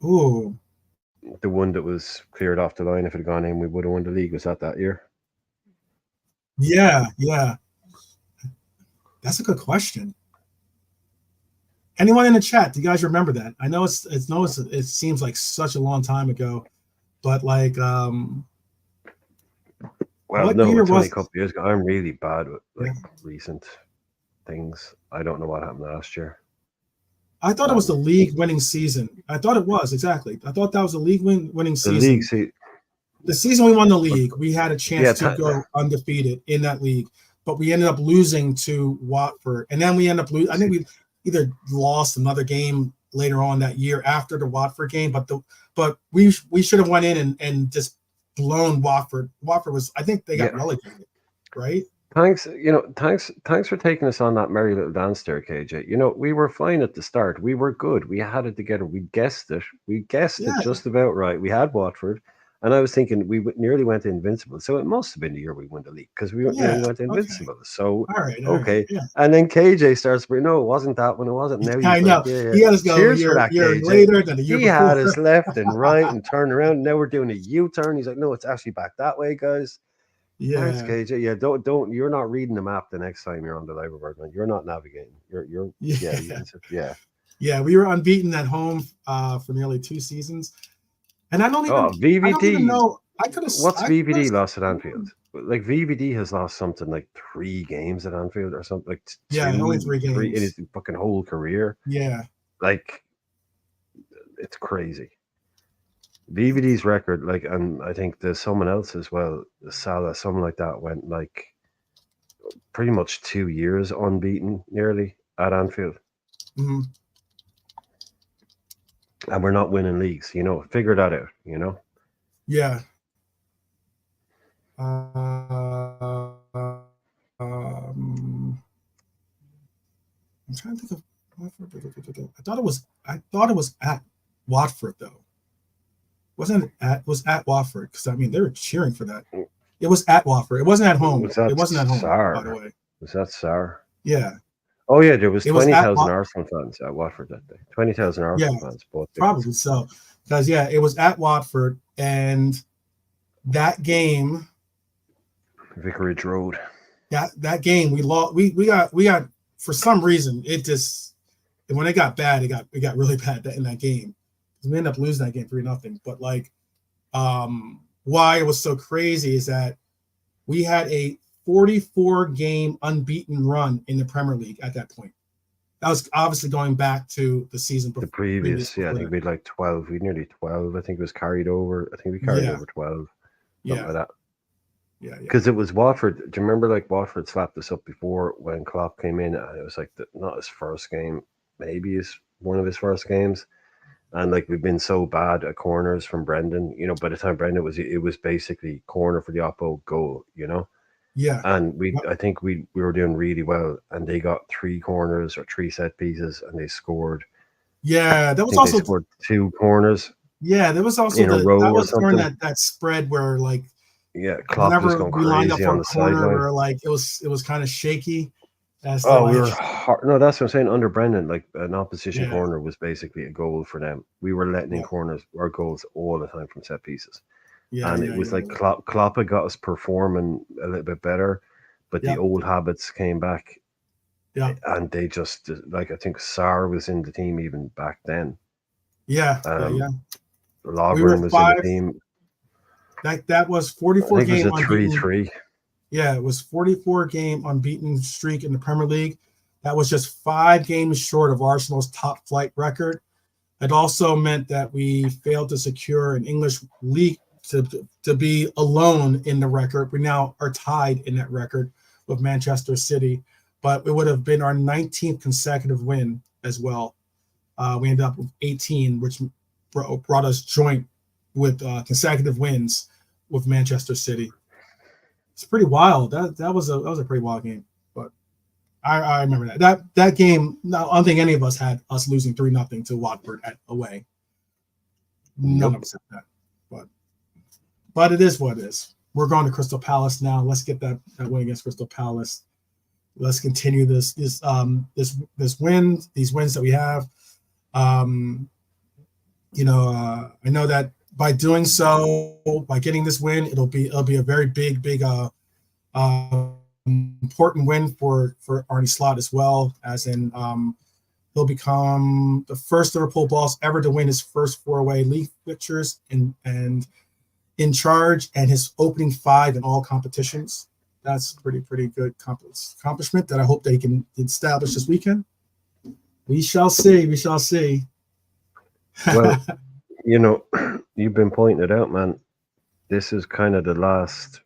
Ooh. The one that was cleared off the line. If it had gone in, we would have won the league. Was that year? Yeah. That's a good question. Anyone in the chat? Do you guys remember that? I know it seems like such a long time ago, but like well, no, it's only a couple of years ago. I'm really bad with recent things. I don't know what happened last year. I thought it was the league winning season. I thought it was exactly. I thought that was the league winning season. The season we won the league, we had a chance to go undefeated in that league, but we ended up losing to Watford, and then we ended up losing. I think we either lost another game later on that year after the Watford game, but we should have went in and just blown Watford. Watford was, I think they got relegated, right? Thanks for taking us on that merry little dance there, KJ. We were fine at the start. We were good. We had it together. We guessed it. We guessed it just about right. We had Watford, and I was thinking we nearly went to Invincible. So it must have been the year we won the league because we nearly went to Invincible. Okay. So all right. Yeah. And then KJ starts, no, it wasn't that one. It wasn't. Now I know. He had us go cheers for that, KJ. Later than the year before. He had us left and right and turned around. Now we're doing a U-turn. He's like, no, it's actually back that way, guys. Yeah. Thanks, KJ. Yeah, don't. You're not reading the map the next time you're on the live bird, man. You're not navigating. Yeah. We were unbeaten at home for nearly 2 seasons, and I don't even. VVD. I don't even know. I could have. What's VVD lost at Anfield? Like VVD has lost something like 3 games at Anfield or something like 2, only 3 games in his fucking whole career. Yeah, like it's crazy. VVD's record, like, and I think there's someone else as well, Salah, someone like that, went like pretty much 2 years unbeaten nearly at Anfield. Mm-hmm. And we're not winning leagues, figure that out, Yeah. I'm trying to think of I thought it was at Watford though. Was at Watford because they were cheering for that. It was at Watford. It wasn't at home. It wasn't at home. By the way, was that Sar? Yeah. Oh yeah, there was 20,000 Arsenal fans at Watford that day. 20,000 Arsenal fans. Both probably so. Because it was at Watford, and that game, Vicarage Road. That game we lost. We got for some reason when it got bad, it got really bad in that game. We ended up losing that game 3-0. But why it was so crazy is that we had a 44 game unbeaten run in the Premier League at that point. That was obviously going back to the season before. The previous I think we had like 12. We nearly 12. I think it was carried over. I think we carried over 12. Something like that. Yeah. Because it was Watford. Do you remember Watford slapped us up before when Klopp came in? And it was like not his first game, maybe one of his first games. And we've been so bad at corners from Brendan, by the time Brendan it was basically corner for the oppo goal, Yeah. And I think we were doing really well, and they got 3 corners or 3 set pieces, and they scored. Yeah, that was also they scored 2 corners. Yeah, there was also that was during that spread where Klopp was going we lined up crazy on on the the corner sideline. where it was kind of shaky. We were hard. No, that's what I'm saying. Under Brendan, an opposition Yeah. corner was basically a goal for them. We were letting in corners or goals all the time from set pieces. It was Klopp had got us performing a little bit better, but the old habits came back. Yeah. And they just I think Sar was in the team even back then. Yeah. Logren was in the team. That was 44 game unbeaten. 3-3. Yeah, it was 44 game unbeaten streak in the Premier League. That was just 5 games short of Arsenal's top flight record. It also meant that we failed to secure an English league to be alone in the record. We now are tied in that record with Manchester City, but it would have been our 19th consecutive win as well. We ended up with 18, which brought us joint with consecutive wins with Manchester City. It's pretty wild. That was a pretty wild game. But I remember that game. I don't think any of us had us losing 3-0 to Watford away. None of us had that. But it is what it is. We're going to Crystal Palace now. Let's get that win against Crystal Palace. Let's continue these wins that we have. I know that by doing so, by getting this win, it'll be a very big important win for Arne Slot as well, as in he'll become the first Liverpool boss ever to win his first 4 away league fixtures and in charge, and his opening 5 in all competitions. That's pretty good accomplishment that I hope they can establish this weekend. We shall see. Well, you've been pointing it out, man. This is kind of the last,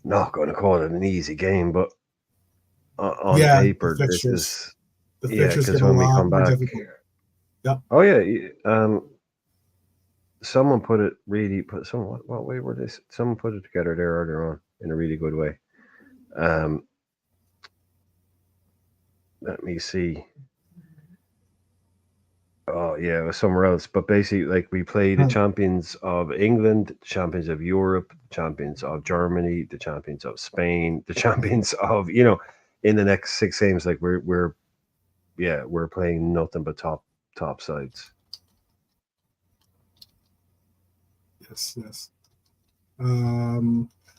not going to call it an easy game, but on paper, this is, because when we come back, yep. Oh yeah, someone put it what way were this? Someone put it together there earlier on in a really good way. Let me see. Oh yeah, it was somewhere else. But basically, like, we play the champions of England, the champions of Europe, the champions of Germany, the champions of Spain, the champions of in the next 6 games. Like we're playing nothing but top sides. Yes.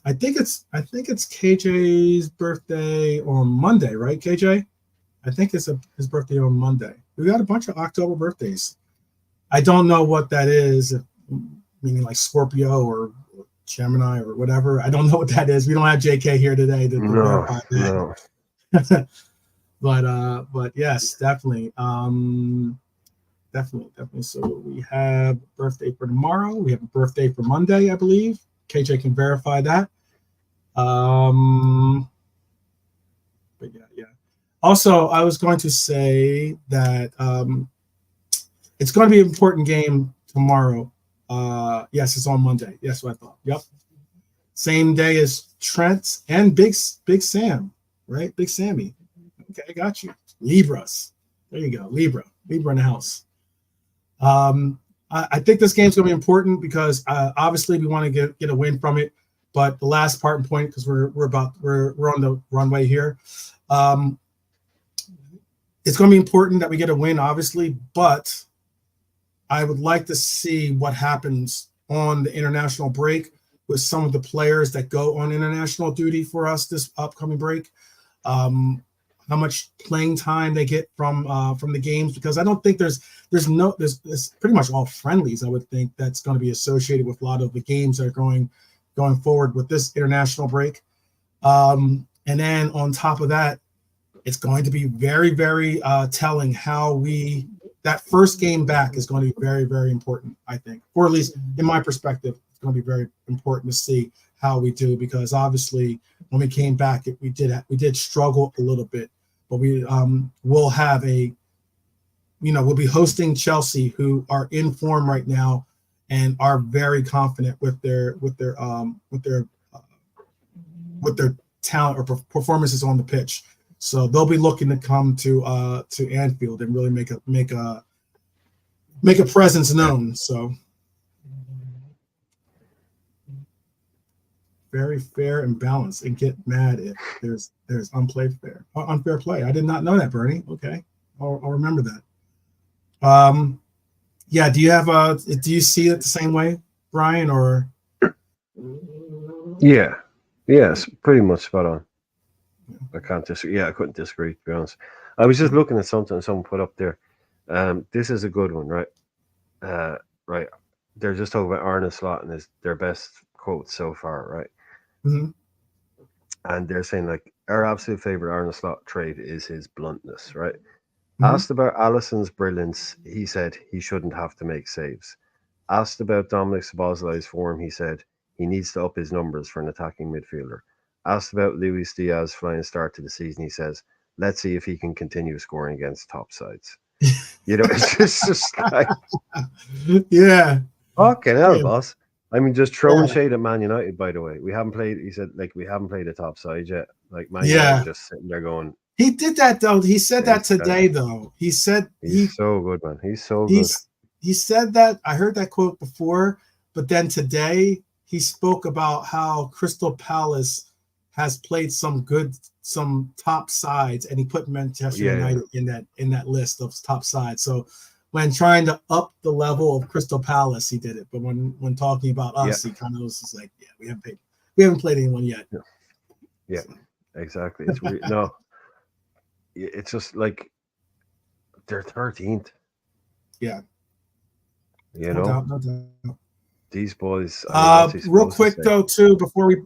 I think it's KJ's birthday on Monday, right, KJ? I think it's his birthday on Monday. We got a bunch of October birthdays. I don't know what that is, meaning like Scorpio or Gemini or whatever. I don't know what that is. We don't have JK here today to verify that. No. But yes, definitely. Definitely. So we have a birthday for tomorrow. We have a birthday for Monday, I believe. KJ can verify that. But yeah. Also, I was going to say that it's going to be an important game tomorrow. Yes, it's on Monday. Yes, what I thought. Yep. Same day as Trent and Big Sam, right? Big Sammy. Okay, I got you. Libras. There you go. Libra in the house. I think this game's going to be important because obviously we want to get a win from it. But the last part and point, because we're on the runway here. It's going to be important that we get a win, obviously, but I would like to see what happens on the international break with some of the players that go on international duty for us this upcoming break. How much playing time they get from the games, because I don't think there's pretty much all friendlies, I would think, that's going to be associated with a lot of the games that are going forward with this international break. And then on top of that, it's going to be very, very telling how that first game back is going to be very, very important, I think, or at least in my perspective, it's going to be very important to see how we do, because obviously when we came back, we did struggle a little bit, but we will have we'll be hosting Chelsea, who are in form right now and are very confident with their talent or performances on the pitch. So they'll be looking to come to Anfield and really make a presence known. So very fair and balanced, and get mad if there's unfair play. I did not know that, Bernie. Okay, I'll remember that. Yeah. Do you see it the same way, Brian? Or yes, pretty much spot on. I can't disagree. Yeah, I couldn't disagree, to be honest. I was just looking at something someone put up there. This is a good one, right? Right. They're just talking about Arne Slot and their best quote so far, right? Mm-hmm. And they're saying, like, our absolute favorite Arne Slot trait is his bluntness, right? Asked about Allison's brilliance, he said he shouldn't have to make saves. Asked about Dominic Szoboszlai's form, he said he needs to up his numbers for an attacking midfielder. Asked about Luis Diaz's flying start to the season, he says, let's see if he can continue scoring against top sides. You know, it's just like, yeah, fucking hell, yeah, boss. I mean, just throwing yeah, shade at Man United, by the way. We haven't played, he said, like, we haven't played a top side yet. Like, Man United yeah. just sitting there going, He did that though. He said that this guy, today though. He said he's so good, man. He's so good. he said that. I heard that quote before, but then today he spoke about how Crystal Palace has played some top sides, and he put Manchester Yeah, United in that list of top sides. So when trying to up the level of Crystal Palace, he did it. But when talking about yeah, us, he kind of was just like, yeah, we haven't played anyone yet. yeah, yeah, exactly. It's weird. No, it's just like they're 13th. Yeah, You no know, doubt, no doubt. these boys. I mean, what's he Real supposed to quick say? though, too, before we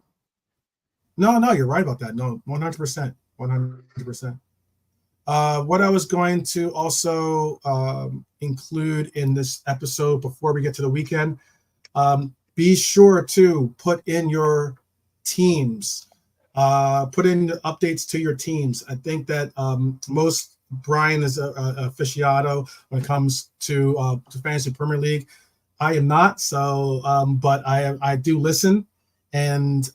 no, you're right about that. No, 100%, 100%. What I was going to also include in this episode before we get to the weekend, be sure to put in your teams, put in the updates to your teams. I think that most Brian is a aficionado when it comes to fantasy Premier League. I am not, so but I do listen and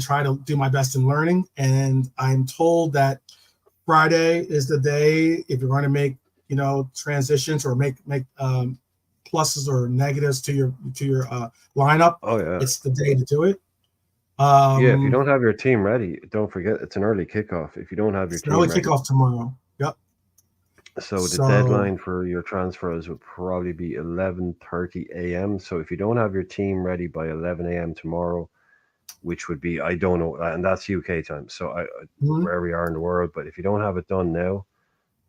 try to do my best in learning. And I'm told that Friday is the day if you're going to make transitions or make pluses or negatives to your lineup. Oh yeah, It's the day to do it. yeah. If you don't have your team ready, don't forget it's an early kickoff. If you don't have your It's an early team ready, kickoff tomorrow. Yep. so the So deadline for your transfers would probably be 11:30 a.m. So if you don't have your team ready by 11 a.m. tomorrow, which would be, I don't know, and that's UK time. So where we are in the world, but if you don't have it done now,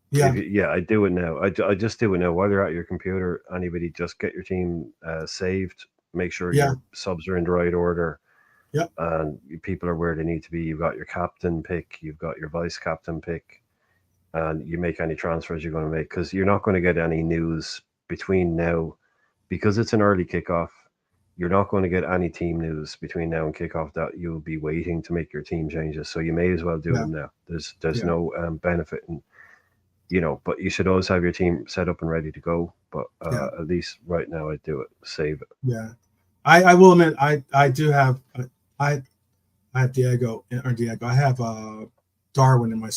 yeah, I do it now. I just do it now while you're at your computer. Anybody, just get your team saved. Make sure yeah, your subs are in the right order, yep, and people are where they need to be. You've got your captain pick, you've got your vice captain pick, and you make any transfers you're going to make, because you're not going to get any news between now, because it's an early kickoff. You're not going to get any team news between now and kickoff that you'll be waiting to make your team changes. So you may as well do yeah, them now. There's yeah, no benefit in, but you should always have your team set up and ready to go. But yeah, at least right now, I do it. Save it. yeah. I will admit I do have I have Diego. I have Darwin in my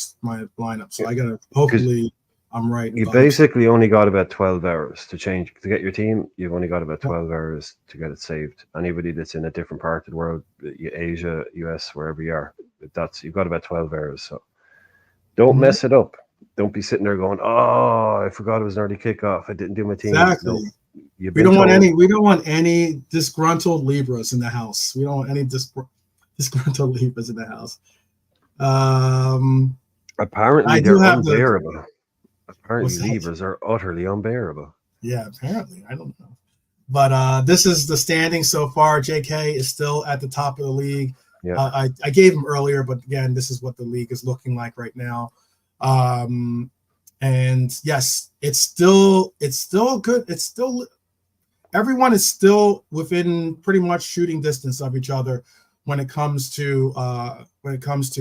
lineup, so I gotta Because hopefully I'm right you about it. basically only got about 12 hours to change to get your team. You've only got about Yep. 12 hours to get it saved. Anybody that's in a different part of the world, Asia, US, wherever you are, you've got about 12 hours. So don't Mhm. mess it up. Don't be sitting there going, "Oh, I forgot it was an early kickoff. I didn't do my team." Exactly. No, you've been told. We don't want any disgruntled Libras in the house. We don't want any disgruntled Libras in the house. Apparently, I do they're have unbearable. what's Apparently, that? levers are utterly unbearable. Yeah, apparently. I don't know. But this is the standing so far. JK is still at the top of the league. Yeah, I gave him earlier, but again, this is what the league is looking like right now. And yes, it's still good. It's still everyone is still within pretty much shooting distance of each other when it comes to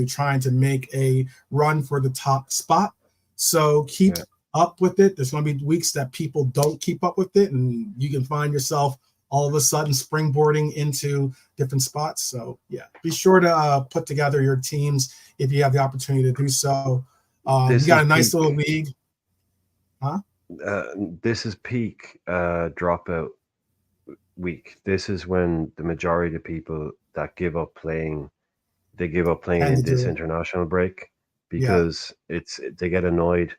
trying to make a run for the top spot. So keep up with it. There's going to be weeks that people don't keep up with it, and you can find yourself all of a sudden springboarding into different spots. So yeah, be sure to put together your teams if you have the opportunity to do so. We got a nice little league. Huh? This is peak dropout week. This is when the majority of people that give up playing, they give up playing in this international break, because they get annoyed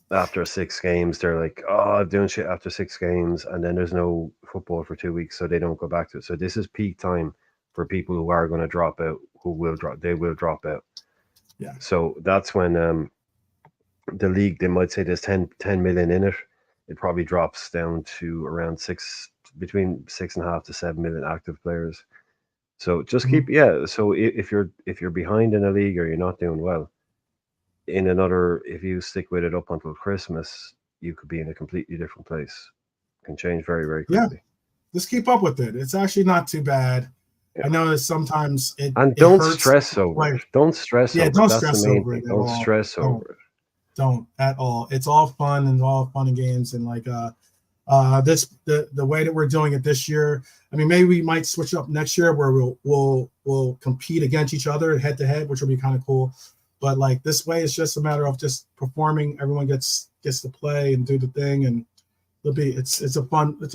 after 6 games. They're like, "Oh, I'm doing shit after 6 games," and then there's no football for 2 weeks, so they don't go back to it. So this is peak time for people who are going to drop out, they will drop out. Yeah. So that's when the league, they might say there's 10 million in it. It probably drops down to around between 6.5 to 7 million active players. So just keep, So if you're behind in a league or you're not doing well, if you stick with it up until Christmas, you could be in a completely different place. It can change very, very quickly. Just keep up with it. It's actually not too bad. I know that sometimes it don't hurts stress over it. Don't stress over it. Don't That's stress the main over thing. it. Don't stress over it. Don't at all. It's all fun and all fun and games. And like the way that we're doing it this year, I mean, maybe we might switch up next year where we'll compete against each other head to head, which will be kind of cool. But like this way, it's just a matter of just performing. Everyone gets to play and do the thing, and it's a fun romp. It's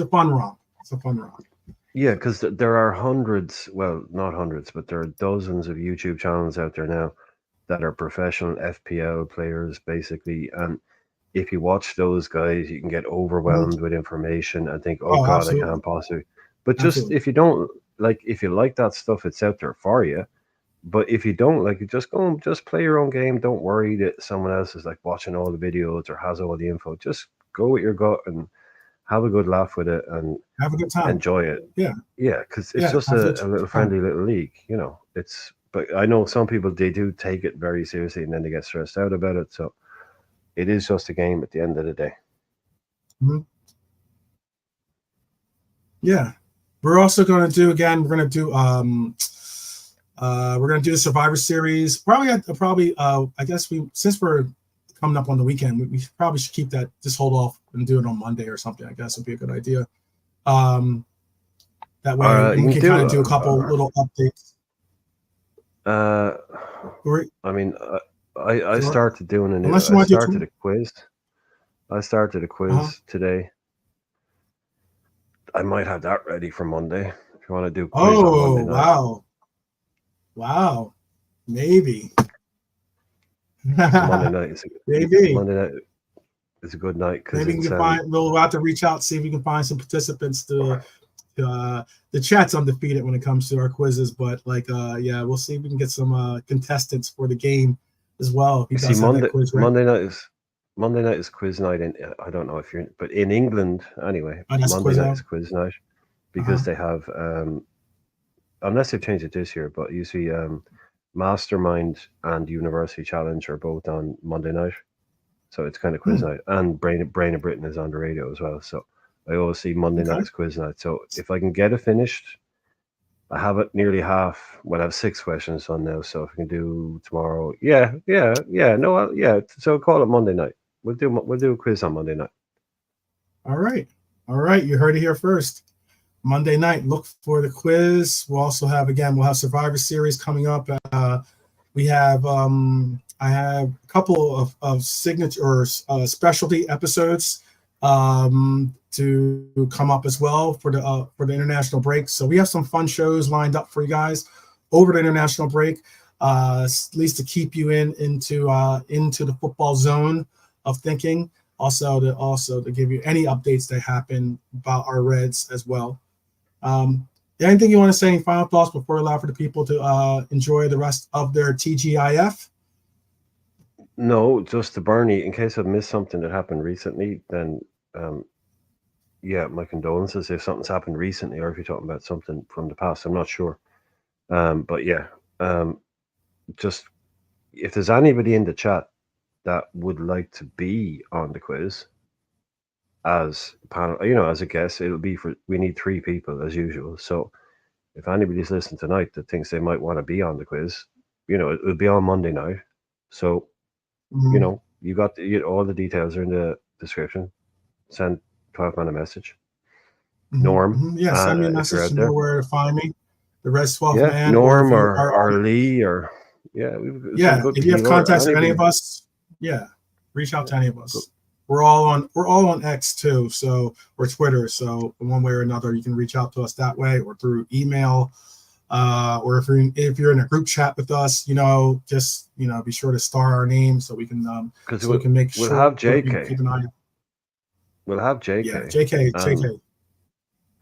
a fun romp. Yeah, because there are hundreds, well, not hundreds, but there are dozens of YouTube channels out there now that are professional FPL players, basically. And if you watch those guys, you can get overwhelmed with information and think, oh God, absolutely. I can't possibly. But just if you don't if you like that stuff, it's out there for you. But if you don't like it, just go and just play your own game. Don't worry that someone else is like watching all the videos or has all the info. Just go with your gut and have a good laugh with it and have a good time. Enjoy it. Yeah, because it's just a little friendly little league. But I know some people, they do take it very seriously and then they get stressed out about it. So it is just a game at the end of the day. Mm-hmm. Yeah, we're also going to do again. We're going to do the Survivor Series. Probably. I guess since we're coming up on the weekend, we probably should keep that. Just hold off and do it on Monday or something. I guess would be a good idea. That way we can kind of do a couple little updates. I mean, I started doing a quiz. I started a quiz today. I might have that ready for Monday. If you want to do quiz on Monday night. Wow. Maybe. Monday night is a good night. Maybe we can we'll have to reach out, see if we can find some participants to the chat's undefeated when it comes to our quizzes, but we'll see if we can get some contestants for the game as well. See, Monday night is quiz night. I don't know if you're but in England anyway. Monday night is quiz night because they have unless they've changed it this year, but usually Mastermind and University Challenge are both on Monday night, so it's kind of quiz night. And Brain of Britain is on the radio as well, so I always see Monday night as quiz night. So if I can get it finished, I have it nearly half. Well, I have 6 questions on now, so if I can do tomorrow, so call it Monday night. We'll do a quiz on Monday night. All right. You heard it here first. Monday night, look for the quiz. We'll also have Survivor Series coming up. We have I have a couple of signature or specialty episodes to come up as well for the international break. So we have some fun shows lined up for you guys over the international break, at least to keep you into the football zone of thinking. Also to give you any updates that happen about our Reds as well. Anything you want to say? Any final thoughts before we allow for the people to enjoy the rest of their TGIF? No, just to Bernie, in case I've missed something that happened recently, then my condolences if something's happened recently, or if you're talking about something from the past, I'm not sure. Just if there's anybody in the chat that would like to be on the quiz as panel, as a guest, we need 3 people as usual. So if anybody's listening tonight that thinks they might want to be on the quiz, it'll be on Monday night. So, you got all the details are in the description. Send 12-man a message. Norm. Yeah, send me a message to know where to find me. The Reds 12 man. Norm or Lee or if you have contacts with any of us, reach out to any of us. We're all on X too, or Twitter. So one way or another, you can reach out to us that way, or through email, or if you're in a group chat with us, just be sure to star our name so we can we can make sure we'll have JK. Keep an eye on. We'll have JK. Yeah, JK.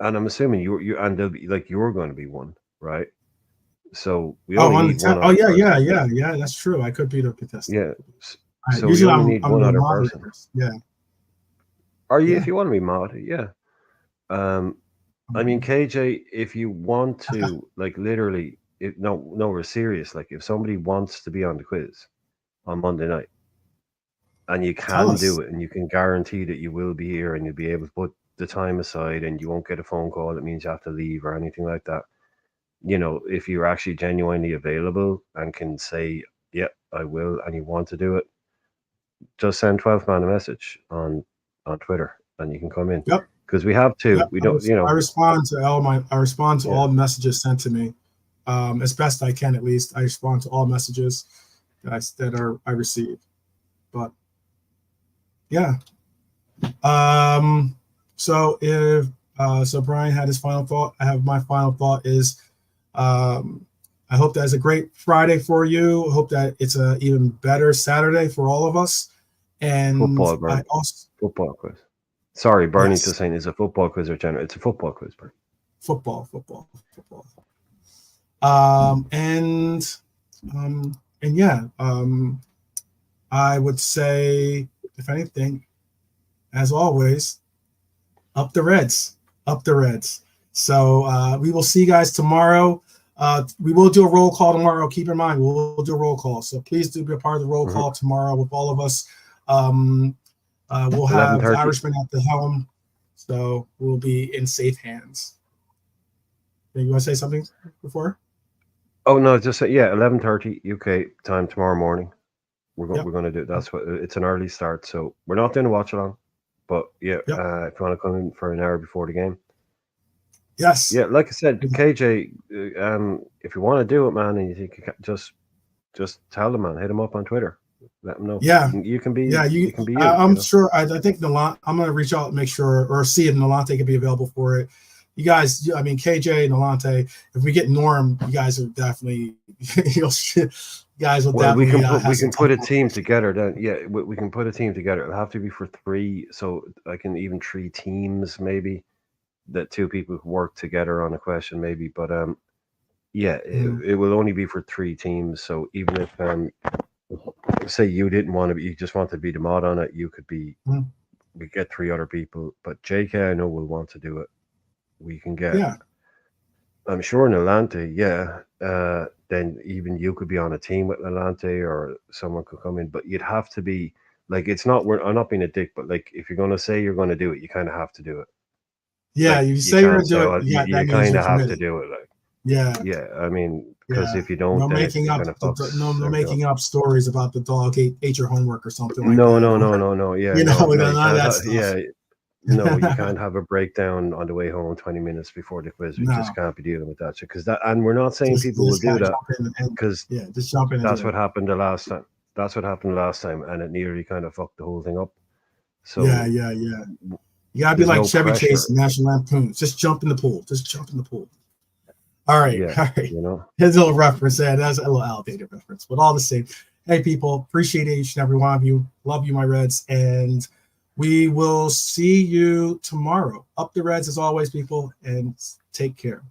And I'm assuming you're going to be one, right? So we only need one. Oh yeah. That's true. I could be the contestant. Yeah. So usually we need one other person. Yeah. Are you? If you want to be mod, yeah. I mean, KJ, if you want to, literally, we're serious. Like, if somebody wants to be on the quiz on Monday night, and you Tell can us. do it, and you can guarantee that you will be here, and you'll be able to put the time aside, and you won't get a phone call that means you have to leave or anything like that. You know, if you're actually genuinely available and can say, yeah, I will, and you want to do it, just send 12 man a message on Twitter, and you can come in. Yep. Because we have to. Yep. We don't. You know. I respond to Yeah. all messages sent to me, as best I can. At least I respond to all messages that I receive. But yeah. So if so, Brian had his final thought. I have my final thought is, I hope that's a great Friday for you. I hope that it's a even better Saturday for all of us. And football, I also football quiz. Sorry, Bernie, yes. to saying it's a football quiz or general. It's a football quiz, Bernie. Football. And yeah, I would say, if anything, as always, up the Reds. So we will see you guys tomorrow. We will do a roll call tomorrow. Keep in mind, we'll do a roll call. So please do be a part of the roll call tomorrow with all of us. We'll have the Irishman at the helm, so we'll be in safe hands. You want to say something before? Oh no, just say, 11:30 UK time tomorrow morning. We're going to do it. That's what it's an early start, so we're not doing a watch along, but if you want to come in for an hour before the game. Yes. Yeah, like I said, KJ, if you want to do it, man, and you think you can, just tell them, man. Hit them up on Twitter. Let them know. Yeah, you can be. Yeah, you can be. I'm sure. I think Nalante. I'm going to reach out and make sure, or see if Nalante can be available for it. You guys, I mean, KJ, Nalante. If we get Norm, you guys are definitely. You guys will definitely. We can put a team together. Then we can put a team together. It'll have to be for 3, so I can even 3 teams maybe. That 2 people work together on a question maybe, but it will only be for 3 teams. So even if say you didn't want to be, you just want to be the mod on it, you could be. We get 3 other people, but JK I know will want to do it. We can get. Yeah. I'm sure Nalante, then even you could be on a team with Nalante, or someone could come in, but you'd have to be like, it's not. I'm not being a dick, but like, if you're going to say you're going to do it, you kind of have to do it. Yeah, like, you say you're going to do it. You kind of have to do it. Like, yeah. I mean, because if you don't, no then making up, no making up stories about the dog ate your homework or something like that. No. Yeah, No, you can't have a breakdown on the way home 20 minutes before the quiz. We just can't be dealing with that shit. And we're not saying people will do that, because just jump in. That's what happened the last time. And it nearly kind of fucked the whole thing up. So yeah. You gotta be like Chevy Chase and National Lampoons. Just jump in the pool. All right. You know, here's a little reference there. That's a little outdated reference, but all the same. Hey, people, appreciate each and every one of you. Love you, my Reds, and we will see you tomorrow. Up the Reds as always, people, and take care.